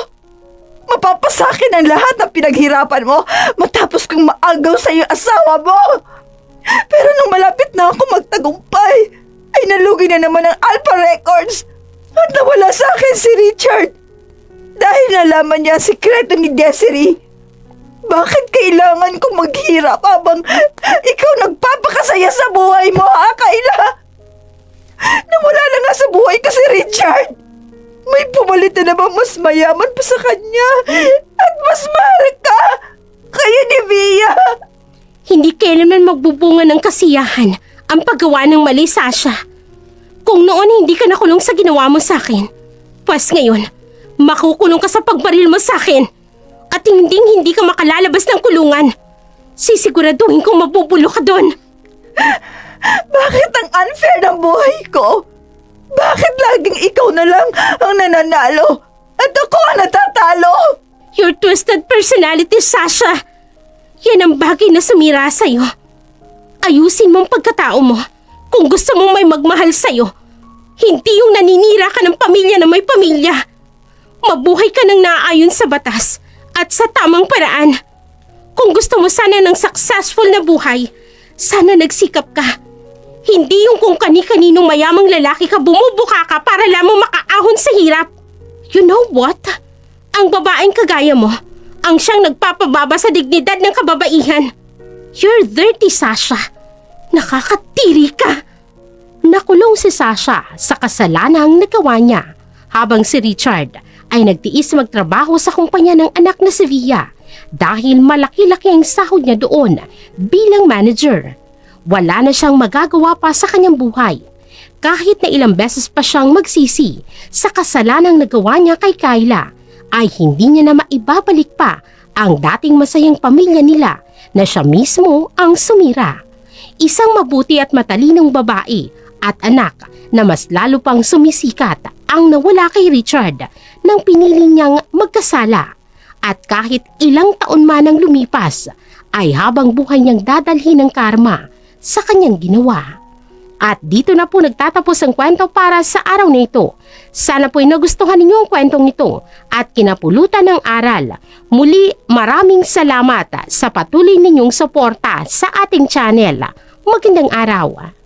S3: mapapasakin ang lahat ng pinaghirapan mo matapos kong maagaw sa iyong asawa mo. Pero nung malapit na ako magtagumpay, ay nalugi na naman ang Alpha Records at nawala sa akin si Richard. Dahil nalaman niya ang sikreto ni Desiree. Bakit kailangan kong maghirap habang ikaw nagpapakasaya sa buhay mo, ha, Kyla? Nawala na nga sa buhay ko si Richard. May pumalit na namang mas mayaman pa sa kanya at mas mahal ka. Kaya ni Via.
S1: Hindi kailanman magbubunga ng kasiyahan ang paggawa ng mali, Sasha. Kung noon hindi ka nakulong sa ginawa mo sa akin, pues ngayon, makukulong ka sa pagbaril mo sa akin. At hindi ka makalalabas ng kulungan. Sisiguraduhin kong mabubulo ka doon.
S3: Bakit ang unfair ng buhay ko? Bakit laging ikaw na lang ang nananalo at ako ang natatalo?
S1: Your twisted personality, Sasha. Yan ang bagay na sumira sa'yo. Ayusin mo ang pagkatao mo kung gusto mong may magmahal sa'yo. Hindi yung naninira ka ng pamilya na may pamilya. Mabuhay ka ng naaayon sa batas at sa tamang paraan. Kung gusto mo sana ng successful na buhay, sana nagsikap ka. Hindi yung kung kani-kaninong mayamang lalaki ka bumubuka ka para lamang makaahon sa hirap. You know what? Ang babaeng kagaya mo, ang siyang nagpapababa sa dignidad ng kababaihan. You're dirty, Sasha. Nakakatiri ka. Nakulong si Sasha sa kasalanang nagawa niya, habang si Richard ay nagtiis magtrabaho sa kumpanya ng anak na si Via dahil malaki-laki ang sahod niya doon bilang manager. Wala na siyang magagawa pa sa kanyang buhay. Kahit na ilang beses pa siyang magsisi sa kasalanang nagawa niya kay Kyla, ay hindi niya na maibabalik pa ang dating masayang pamilya nila na siya mismo ang sumira. Isang mabuti at matalinong babae at anak na mas lalo pang sumisikat ang nawala kay Richard nang pinili niyang magkasala. At kahit ilang taon man ang lumipas, ay habang buhay niyang dadalhin ng karma sa kanyang ginawa. At dito na po nagtatapos ang kwento para sa araw na ito. Sana po'y nagustuhan ninyo ang kwentong ito at kinapulutan ng aral. Muli, maraming salamat sa patuloy ninyong suporta sa ating channel. Magandang araw!